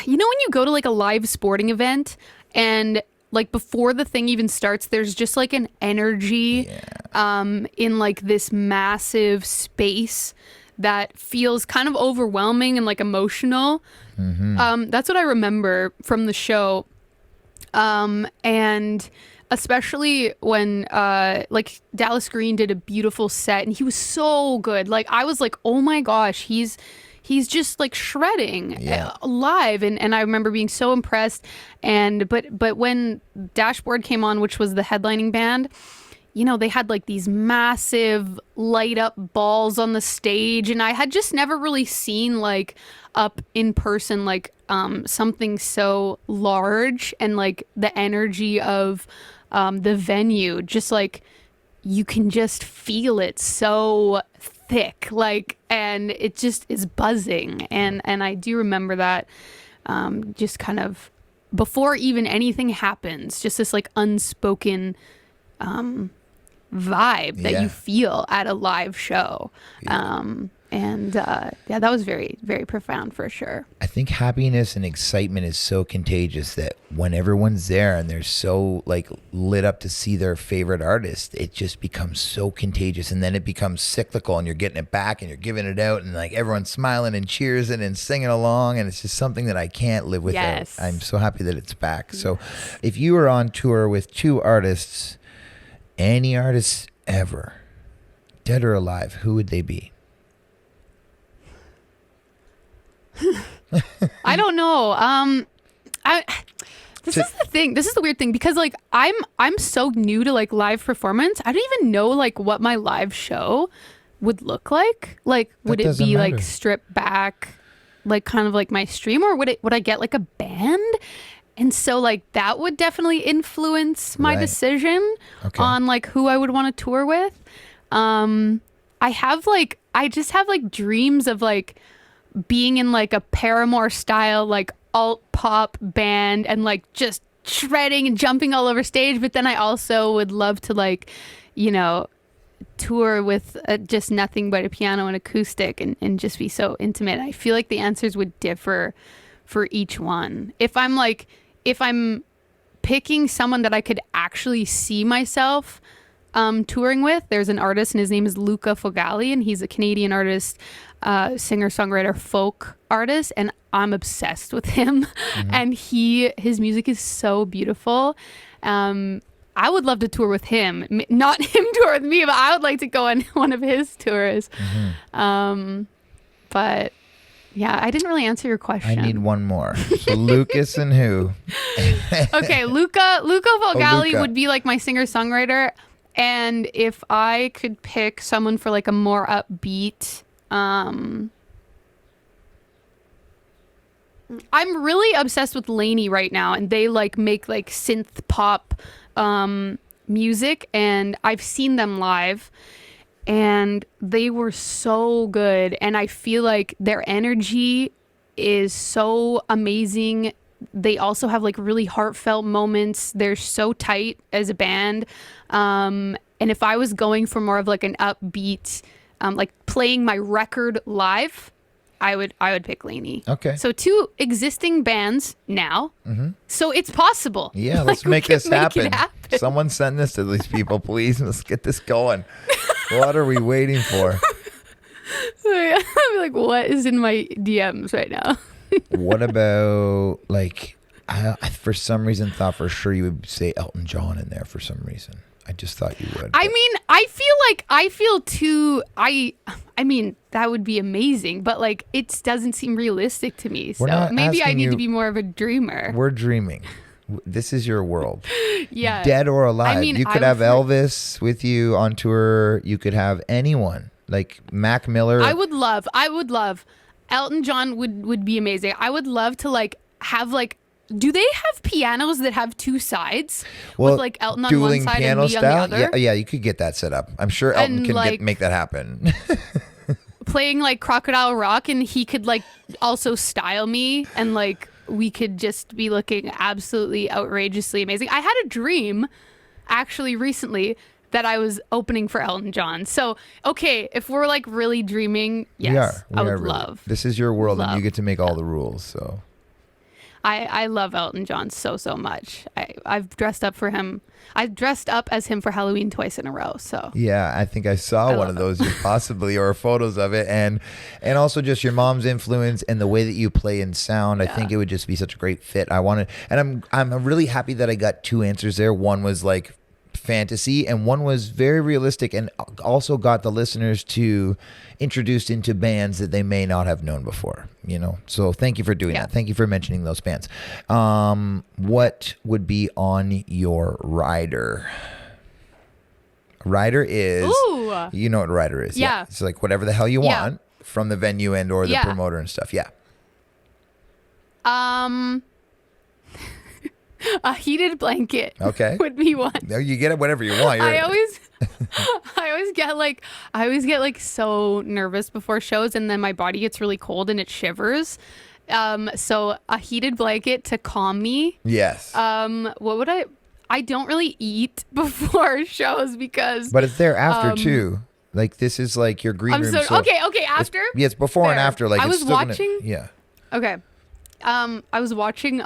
You know when you go to like a live sporting event and like before the thing even starts, there's just like an energy in like this massive space that feels kind of overwhelming and like emotional. Mm-hmm. That's what I remember from the show. And especially when like Dallas Green did a beautiful set and he was so good. Like I was like, oh my gosh, he's just like shredding live, and I remember being so impressed. And but when Dashboard came on, which was the headlining band, you know, they had like these massive light up balls on the stage, and I had just never really seen like up in person like something so large, and like the energy of the venue, just like you can just feel it so thick, like, and it just is buzzing, and I do remember that just kind of before even anything happens, just this like unspoken vibe that you feel at a live show. And that was very, very profound for sure. I think happiness and excitement is so contagious that when everyone's there and they're so like lit up to see their favorite artist, it just becomes so contagious, and then it becomes cyclical, and you're getting it back and you're giving it out, and like everyone's smiling and cheersing and singing along, and it's just something that I can't live without. Yes. I'm so happy that it's back. So if you were on tour with two artists, any artists ever, dead or alive, who would they be? I don't know. This is the thing. This is the weird thing, because like I'm so new to like live performance. I don't even know like what my live show would look like. Like would it be like stripped back, like kind of like my stream, or would I get like a band? And so like that would definitely influence my decision on like who I would want to tour with. I just have like dreams of like being in like a Paramore style like alt pop band and like just shredding and jumping all over stage. But then I also would love to like, you know, tour with just nothing but a piano and acoustic and just be so intimate? I feel like the answers would differ for each one. If I'm picking someone that I could actually see myself touring with, there's an artist and his name is Luca Fogali, and he's a Canadian artist, singer, songwriter, folk artist, and I'm obsessed with him. And his music is so beautiful. I would love to tour with him, not him tour with me, but I would like to go on one of his tours. But yeah, I didn't really answer your question. I need one more. So Lucas and who? Okay, Luca Fogali Luca. would be like my singer-songwriter. And if I could pick someone for like a more upbeat, I'm really obsessed with Laine right now, and they like make like synth pop music, and I've seen them live and they were so good, and I feel like their energy is so amazing. They also have like really heartfelt moments. They're so tight as a band. And if I was going for more of like an upbeat, like playing my record live, I would pick Laine. Okay. So 2 existing bands now. So it's possible. Yeah, let's we make can this it happen. happen. Someone send this to these people, please. Let's get this going. What are we waiting for? I'm like, what is in my DMs right now? What about like I for some reason thought for sure you would say Elton John in there for some reason. I just thought you would. I mean, I feel too. I mean, that would be amazing, but like, it doesn't seem realistic to me. We're So not maybe I asking need you- to be more of a dreamer. We're dreaming. This is your world. Yeah. Dead or alive. I mean, you could I have would- Elvis with you on tour. You could have anyone like Mac Miller. I would love. Elton John would be amazing. I would love to like have like. Do they have pianos that have 2 sides with like Elton on one dueling side piano and me style? on the other? Yeah, you could get that set up. I'm sure Elton And, can like- make that happen. Playing like Crocodile Rock, and he could like also style me, and like we could just be looking absolutely outrageously amazing. I had a dream actually recently that I was opening for Elton John. So, okay, if we're like really dreaming, yes, We I are would really. love. This is your world, and you love get to make all the rules. So I love Elton John so much. I've dressed up for him. I've dressed up as him for Halloween twice in a row. So yeah, I think I saw one love of those, possibly, or photos of it, and also just your mom's influence and the way that you play and sound. I think it would just be such a great fit. I'm really happy that I got 2 answers there. One was like fantasy, and one was very realistic, and also got the listeners to introduced into bands that they may not have known before, so thank you for doing that. Thank you for mentioning those bands. What would be on your rider? Rider is Ooh. You know what rider is. Yeah. It's like whatever the hell you want from the venue and or the promoter and stuff. A heated blanket. Okay. Would be one. No, you get it whatever you want. I always get like so nervous before shows, and then my body gets really cold and it shivers. So a heated blanket to calm me. Yes. What would I don't really eat before shows because. But it's there after too. Like this is like your green room. Okay. After. It's before and after. Like I was it's still watching. Yeah. Okay. I was watching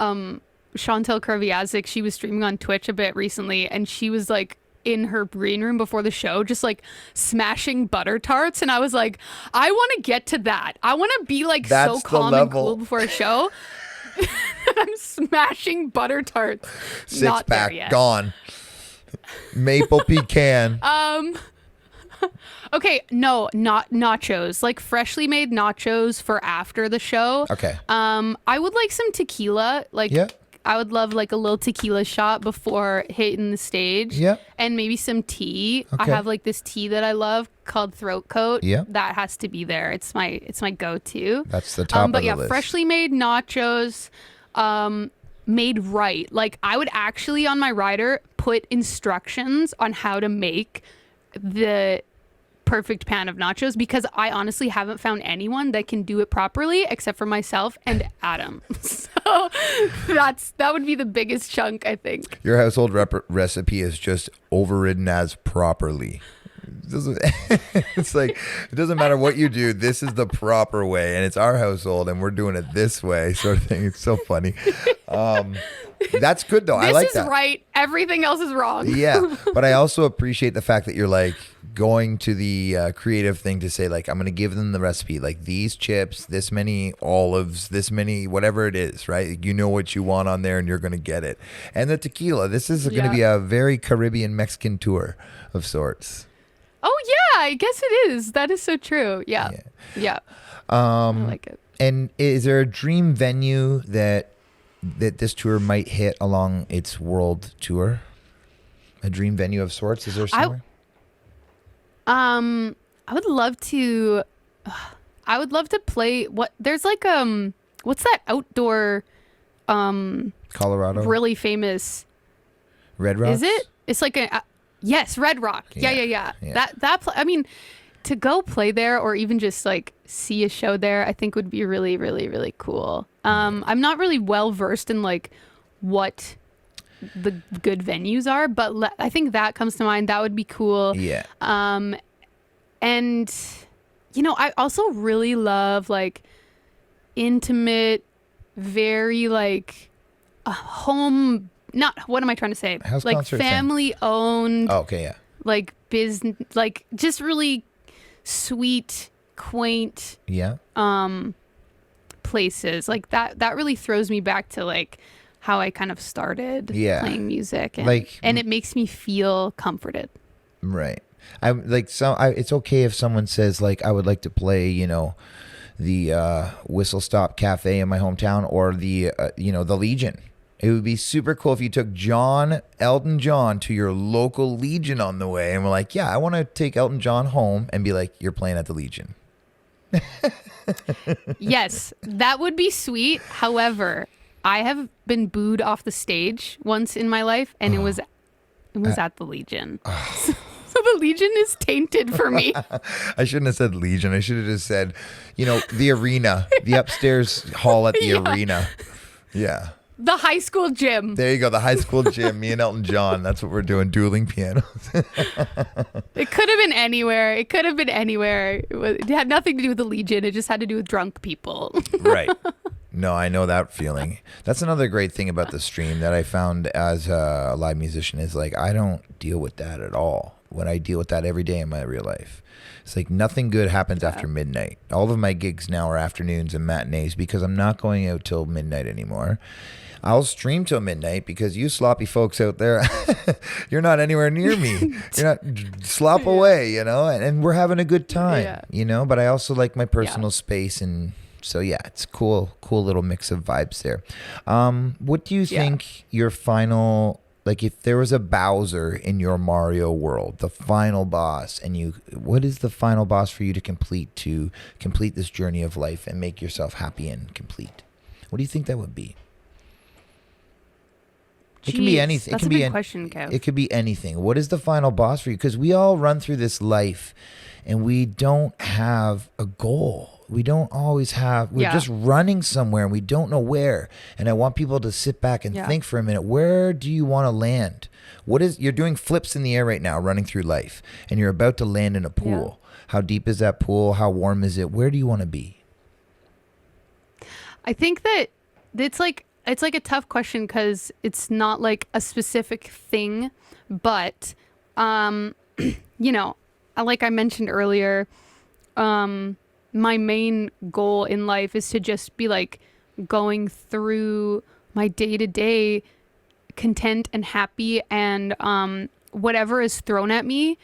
Chantel Kerviazik. She was streaming on Twitch a bit recently, and she was like in her green room before the show, just like smashing butter tarts. And I was like, I want to get to that. I want to be like That's so the calm and level. cool before a show. I'm smashing butter tarts. 6-pack gone. Maple pecan. Okay, no, not nachos. Like freshly made nachos for after the show. Okay. I would like some tequila. Like, I would love like a little tequila shot before hitting the stage. Yeah. And maybe some tea. I Okay. have like this tea that I love called Throat Coat. Yeah. That has to be there. It's my go-to. That's the top of but the yeah, list. freshly made nachos, made right. Like I would actually on my rider put instructions on how to make the perfect pan of nachos, because I honestly haven't found anyone that can do it properly except for myself and Adam. So that would be the biggest chunk, I think. Your household recipe is just overridden as properly. It's like, it doesn't matter what you do. This is the proper way, and it's our household, and we're doing it this way, sort of thing. It's so funny. That's good though. I like This that. is right. Everything else is wrong. Yeah, but I also appreciate the fact that you're like going to the creative thing to say like, I'm going to give them the recipe, like these chips, this many olives, this many whatever it is, right? You know what you want on there, and you're going to get it. And the tequila. This is going to be a very Caribbean Mexican tour of sorts. Oh yeah, I guess it is. That is so true. Yeah. I like it. And is there a dream venue that this tour might hit along its world tour? A dream venue of sorts? Is there somewhere? I would love to. I would love to play. There's like what's that outdoor Colorado? really famous? Red Rocks? Is it? It's like yes, Red Rock. Yeah. I mean, to go play there or even just like see a show there, I think would be really, really, really cool. I'm not really well versed in like what the good venues are, but I think that comes to mind. That would be cool. Yeah. And you know, I also really love like intimate, very like home. Not what am I trying to say? House like concert family owned. Oh, okay, yeah. Like business, like just really sweet, quaint Yeah. places like that really throws me back to like how I kind of started playing music, and it makes me feel comforted. Right. I'm like, it's okay if someone says like, I would like to play, you know, the Whistle Stop Cafe in my hometown, or the you know, the Legion. It would be super cool if you took Elton John to your local Legion on the way, and we're like, yeah, I want to take Elton John home and be like, you're playing at the Legion. Yes, that would be sweet. However, I have been booed off the stage once in my life, and it was at the Legion. So the Legion is tainted for me. I shouldn't have said Legion. I should have just said, you know, the arena, the upstairs hall at the arena. Yeah. The high school gym. There you go. The high school gym. Me and Elton John. That's what we're doing. Dueling pianos. It could have been anywhere. It had nothing to do with the Legion. It just had to do with drunk people. Right. No, I know that feeling. That's another great thing about the stream that I found as a live musician is like, I don't deal with that at all. When I deal with that every day in my real life. It's like nothing good happens after midnight. All of my gigs now are afternoons and matinees because I'm not going out till midnight anymore. I'll stream till midnight because you sloppy folks out there, you're not anywhere near me. You're not slop away, you know, and we're having a good time, you know, but I also like my personal space. And so, yeah, it's cool little mix of vibes there. What do you think your final, like if there was a Bowser in your Mario world, the final boss, and what is the final boss for you to complete this journey of life and make yourself happy and complete? What do you think that would be? It can be anything. That's a big question, Kev. It could be anything. What is the final boss for you? Because we all run through this life and we don't have a goal. We don't always have, we're just running somewhere and we don't know where. And I want people to sit back and think for a minute, where do you want to land? You're doing flips in the air right now, running through life, and you're about to land in a pool. Yeah. How deep is that pool? How warm is it? Where do you want to be? I think that it's like a tough question because it's not like a specific thing, but, you know, like I mentioned earlier, my main goal in life is to just be like going through my day to day content and happy, and whatever is thrown at me,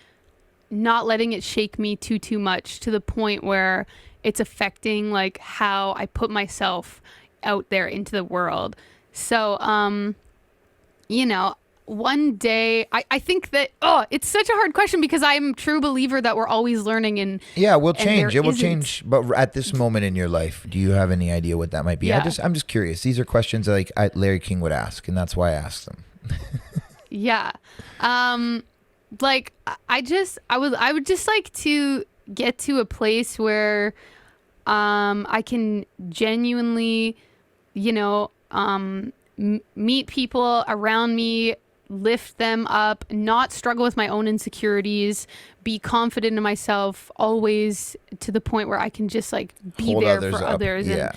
not letting it shake me too much to the point where it's affecting like how I put myself out there into the world. So, you know, one day I think that it's such a hard question because I'm a true believer that we're always learning, and we'll change. It will change. But at this moment in your life, do you have any idea what that might be? I'm just curious. These are questions like Larry King would ask, and that's why I asked them. Like I would just like to get to a place where I can genuinely, you know, meet people around me lift them up, not struggle with my own insecurities, be confident in myself always to the point where I can just like be Hold there others for up. others. Yeah.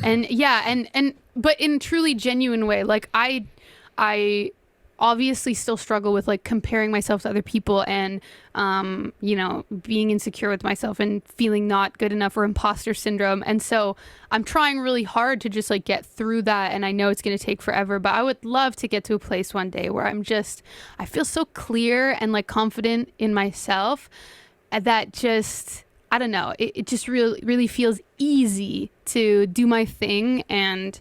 And yeah, and but in a truly genuine way. Like I obviously still struggle with like comparing myself to other people and you know, being insecure with myself and feeling not good enough or imposter syndrome. And so I'm trying really hard to just like get through that, and I know it's going to take forever, but I would love to get to a place one day where I feel so clear and like confident in myself that just, I don't know, it just really feels easy to do my thing and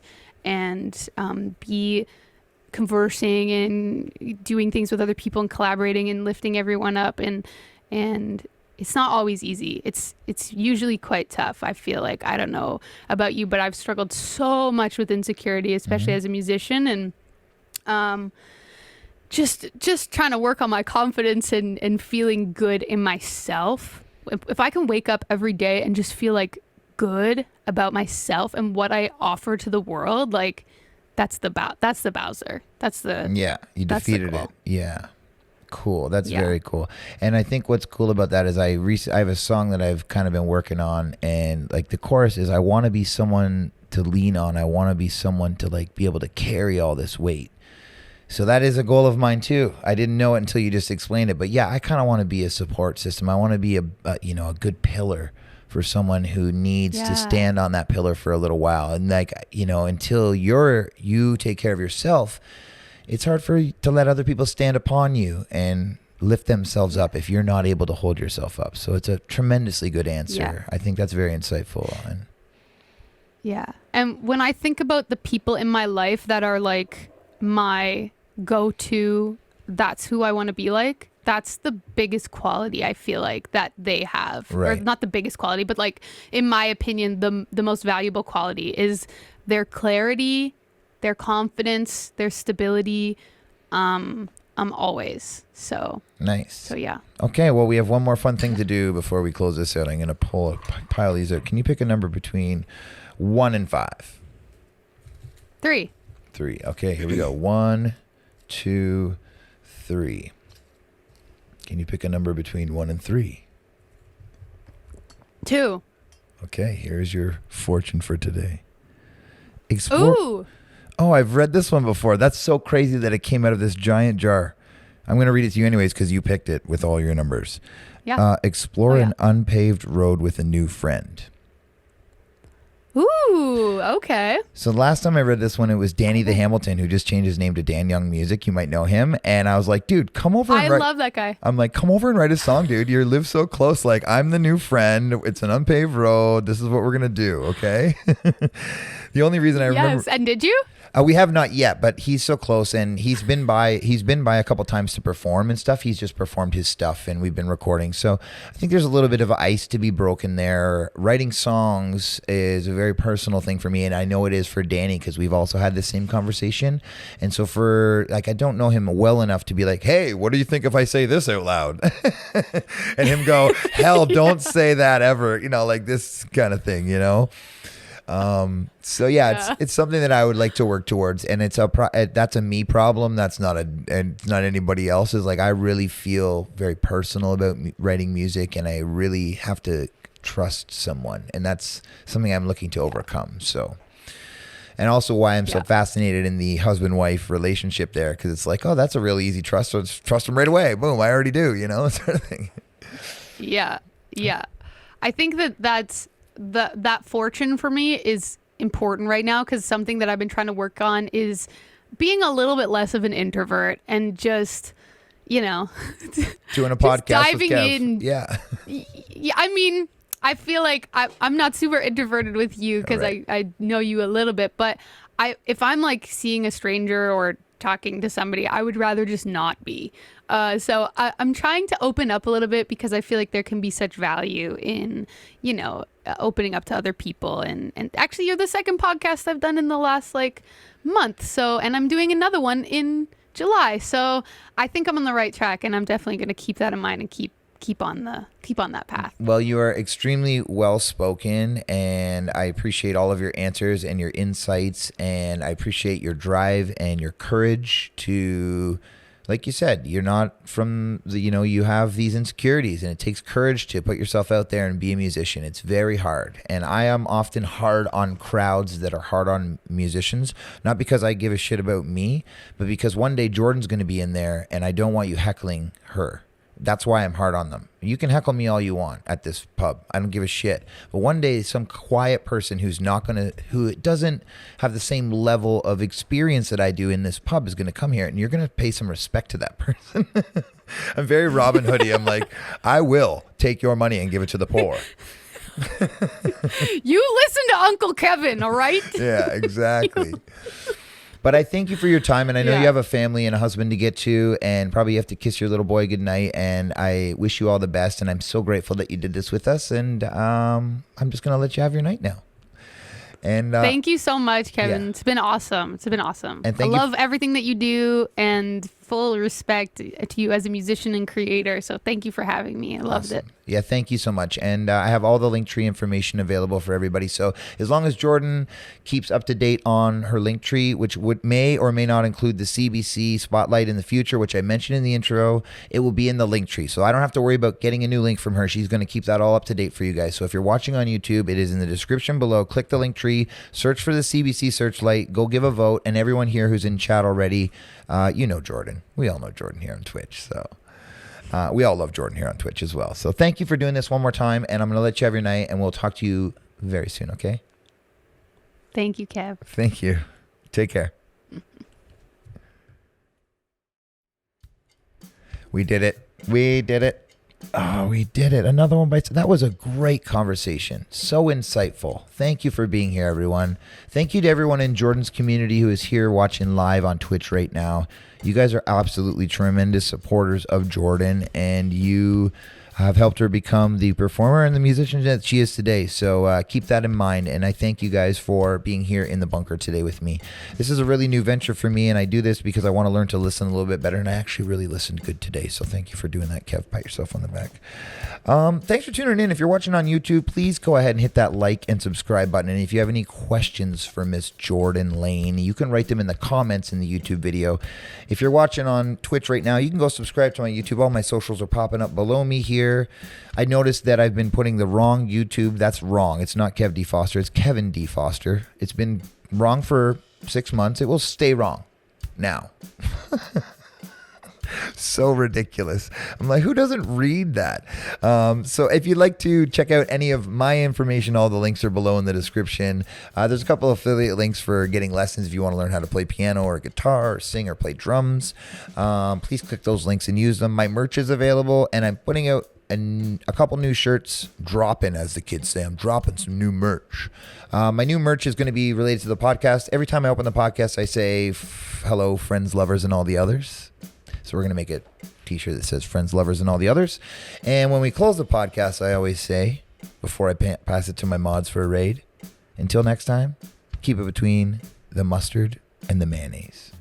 be conversing and doing things with other people and collaborating and lifting everyone up, and it's not always easy. It's usually quite tough. I feel like, I don't know about you, but I've struggled so much with insecurity, especially as a musician, and just trying to work on my confidence and feeling good in myself. If I can wake up every day and just feel like good about myself and what I offer to the world, like that's the Bowser. Yeah, you defeated goal. it. Yeah. Cool. That's Yeah. very cool. And I think what's cool about that is I have a song that I've kind of been working on, and like the chorus is, I want to be someone to lean on. I want to be someone to like be able to carry all this weight. So that is a goal of mine too. I didn't know it until you just explained it, but yeah, I kind of want to be a support system. I want to be a good pillar for someone who needs to stand on that pillar for a little while. And like, you know, until you take care of yourself, it's hard to let other people stand upon you and lift themselves up if you're not able to hold yourself up. So it's a tremendously good answer. Yeah. I think that's very insightful. And yeah. And when I think about the people in my life that are like my go-to, that's who I want to be like, that's the biggest quality I feel like that they have. Right. Or not the biggest quality, but like, in my opinion, the most valuable quality is their clarity, their confidence, their stability, always. So nice. So yeah. Okay, well, we have one more fun thing to do before we close this out. I'm going to pull a pile of these out. Can you pick a number between 1 and 5? 3. 3. Okay, here we go. 1, 2, 3. Can you pick a number between 1 and 3? 2. Okay, here's your fortune for today. Explore. Ooh. Oh, I've read this one before. That's so crazy that it came out of this giant jar. I'm going to read it to you anyways because you picked it with all your numbers. Yeah. Explore an unpaved road with a new friend. Ooh, okay. So last time I read this one, it was Danny the Hamilton, who just changed his name to Dan Young Music. You might know him. And I was like, dude, come over and I love that guy. I'm like, come over and write a song, dude. You live so close. Like, I'm the new friend. It's an unpaved road. This is what we're going to do, okay? The only reason I remember... Yes, and did you? We have not yet, but he's so close, and he's been by a couple times to perform and stuff. He's just performed his stuff, and we've been recording. So I think there's a little bit of ice to be broken there. Writing songs is a very personal thing for me, and I know it is for Danny because we've also had the same conversation. And so I don't know him well enough to be like, hey, what do you think if I say this out loud? And him go, hell, don't say that ever. You know, like this kind of thing, you know? So yeah, it's something that I would like to work towards, and it's that's a me problem. That's not anybody else's. Like, I really feel very personal about writing music, and I really have to trust someone, and that's something I'm looking to overcome. So, and also why I'm so fascinated in the husband-wife relationship there, because it's like, oh, that's a really easy trust. So just trust them right away. Boom, I already do. You know, sort of thing. Yeah. I think that's that fortune for me is important right now, because something that I've been trying to work on is being a little bit less of an introvert and just, you know, doing a podcast, diving with Kev. in. Yeah. Yeah, I mean, I feel like I'm not super introverted with you because Right. I know you a little bit, but if I'm like seeing a stranger or talking to somebody, I would rather just not be. So I'm trying to open up a little bit because I feel like there can be such value in, you know, opening up to other people. And actually, you're the second podcast I've done in the last like month. So, and I'm doing another one in July. So I think I'm on the right track, and I'm definitely going to keep that in mind and keep keep on that path. Well, you are extremely well spoken, and I appreciate all of your answers and your insights, and I appreciate your drive and your courage to, like you said, you're not from the, you have these insecurities, and it takes courage to put yourself out there and be a musician. It's very hard. And I am often hard on crowds that are hard on musicians, not because I give a shit about me, but because one day Jordin's going to be in there and I don't want you heckling her. That's why I'm hard on them. You can heckle me all you want at this pub. I don't give a shit. But one day, some quiet person who doesn't have the same level of experience that I do in this pub is going to come here, and you're going to pay some respect to that person. I'm very Robin Hoodie. I'm like, I will take your money and give it to the poor. You listen to Uncle Kevin, all right? Yeah, exactly. But I thank you for your time, and I know you have a family and a husband to get to, and probably you have to kiss your little boy goodnight, and I wish you all the best, and I'm so grateful that you did this with us, and I'm just going to let you have your night now. And thank you so much, Kevin. Yeah. It's been awesome. It's been awesome. And I love everything that you do, and full respect to you as a musician and creator. So thank you for having me. I loved it. Yeah, thank you so much. And I have all the Linktree information available for everybody. So as long as Jordin keeps up to date on her Linktree, which may or may not include the CBC Spotlight in the future, which I mentioned in the intro, it will be in the Linktree. So I don't have to worry about getting a new link from her. She's going to keep that all up to date for you guys. So if you're watching on YouTube, it is in the description below. Click the Linktree, search for the CBC Searchlight, go give a vote. And everyone here who's in chat already, you know Jordin. We all know Jordin here on Twitch. So we all love Jordin here on Twitch as well. So thank you for doing this one more time, and I'm going to let you have your night, and we'll talk to you very soon, okay? Thank you, Kev. Thank you. Take care. We did it. We did it. Oh, we did it. Another one bites. That was a great conversation. So insightful. Thank you for being here, everyone. Thank you to everyone in Jordin's community who is here watching live on Twitch right now. You guys are absolutely tremendous supporters of Jordin, and you have helped her become the performer and the musician that she is today. So keep that in mind, and I thank you guys for being here in the bunker today with me. This is a really new venture for me, and I do this because I want to learn to listen a little bit better, and I actually really listened good today. So thank you for doing that, Kev. Pat yourself on the back. Thanks for tuning in. If you're watching on YouTube, please go ahead and hit that like and subscribe button. And if you have any questions for Miss Jordin Laine, you can write them in the comments in the YouTube video. If you're watching on Twitch right now, you can go subscribe to my YouTube. All my socials are popping up below me here. I noticed that I've been putting the wrong YouTube. That's wrong. It's not Kev D. Foster. It's Kevin D. Foster. It's been wrong for 6 months. It will stay wrong now. So ridiculous. I'm like, who doesn't read that? So if you'd like to check out any of my information, all the links are below in the description. There's a couple of affiliate links for getting lessons if you want to learn how to play piano or guitar or sing or play drums. Please click those links and use them. My merch is available, and I'm putting out a couple new shirts, dropping, as the kids say. I'm dropping some new merch. My new merch is going to be related to the podcast. Every time I open the podcast, I say, hello, friends, lovers, and all the others. So we're going to make a t-shirt that says friends, lovers, and all the others. And when we close the podcast, I always say, before I pass it to my mods for a raid, until next time, keep it between the mustard and the mayonnaise.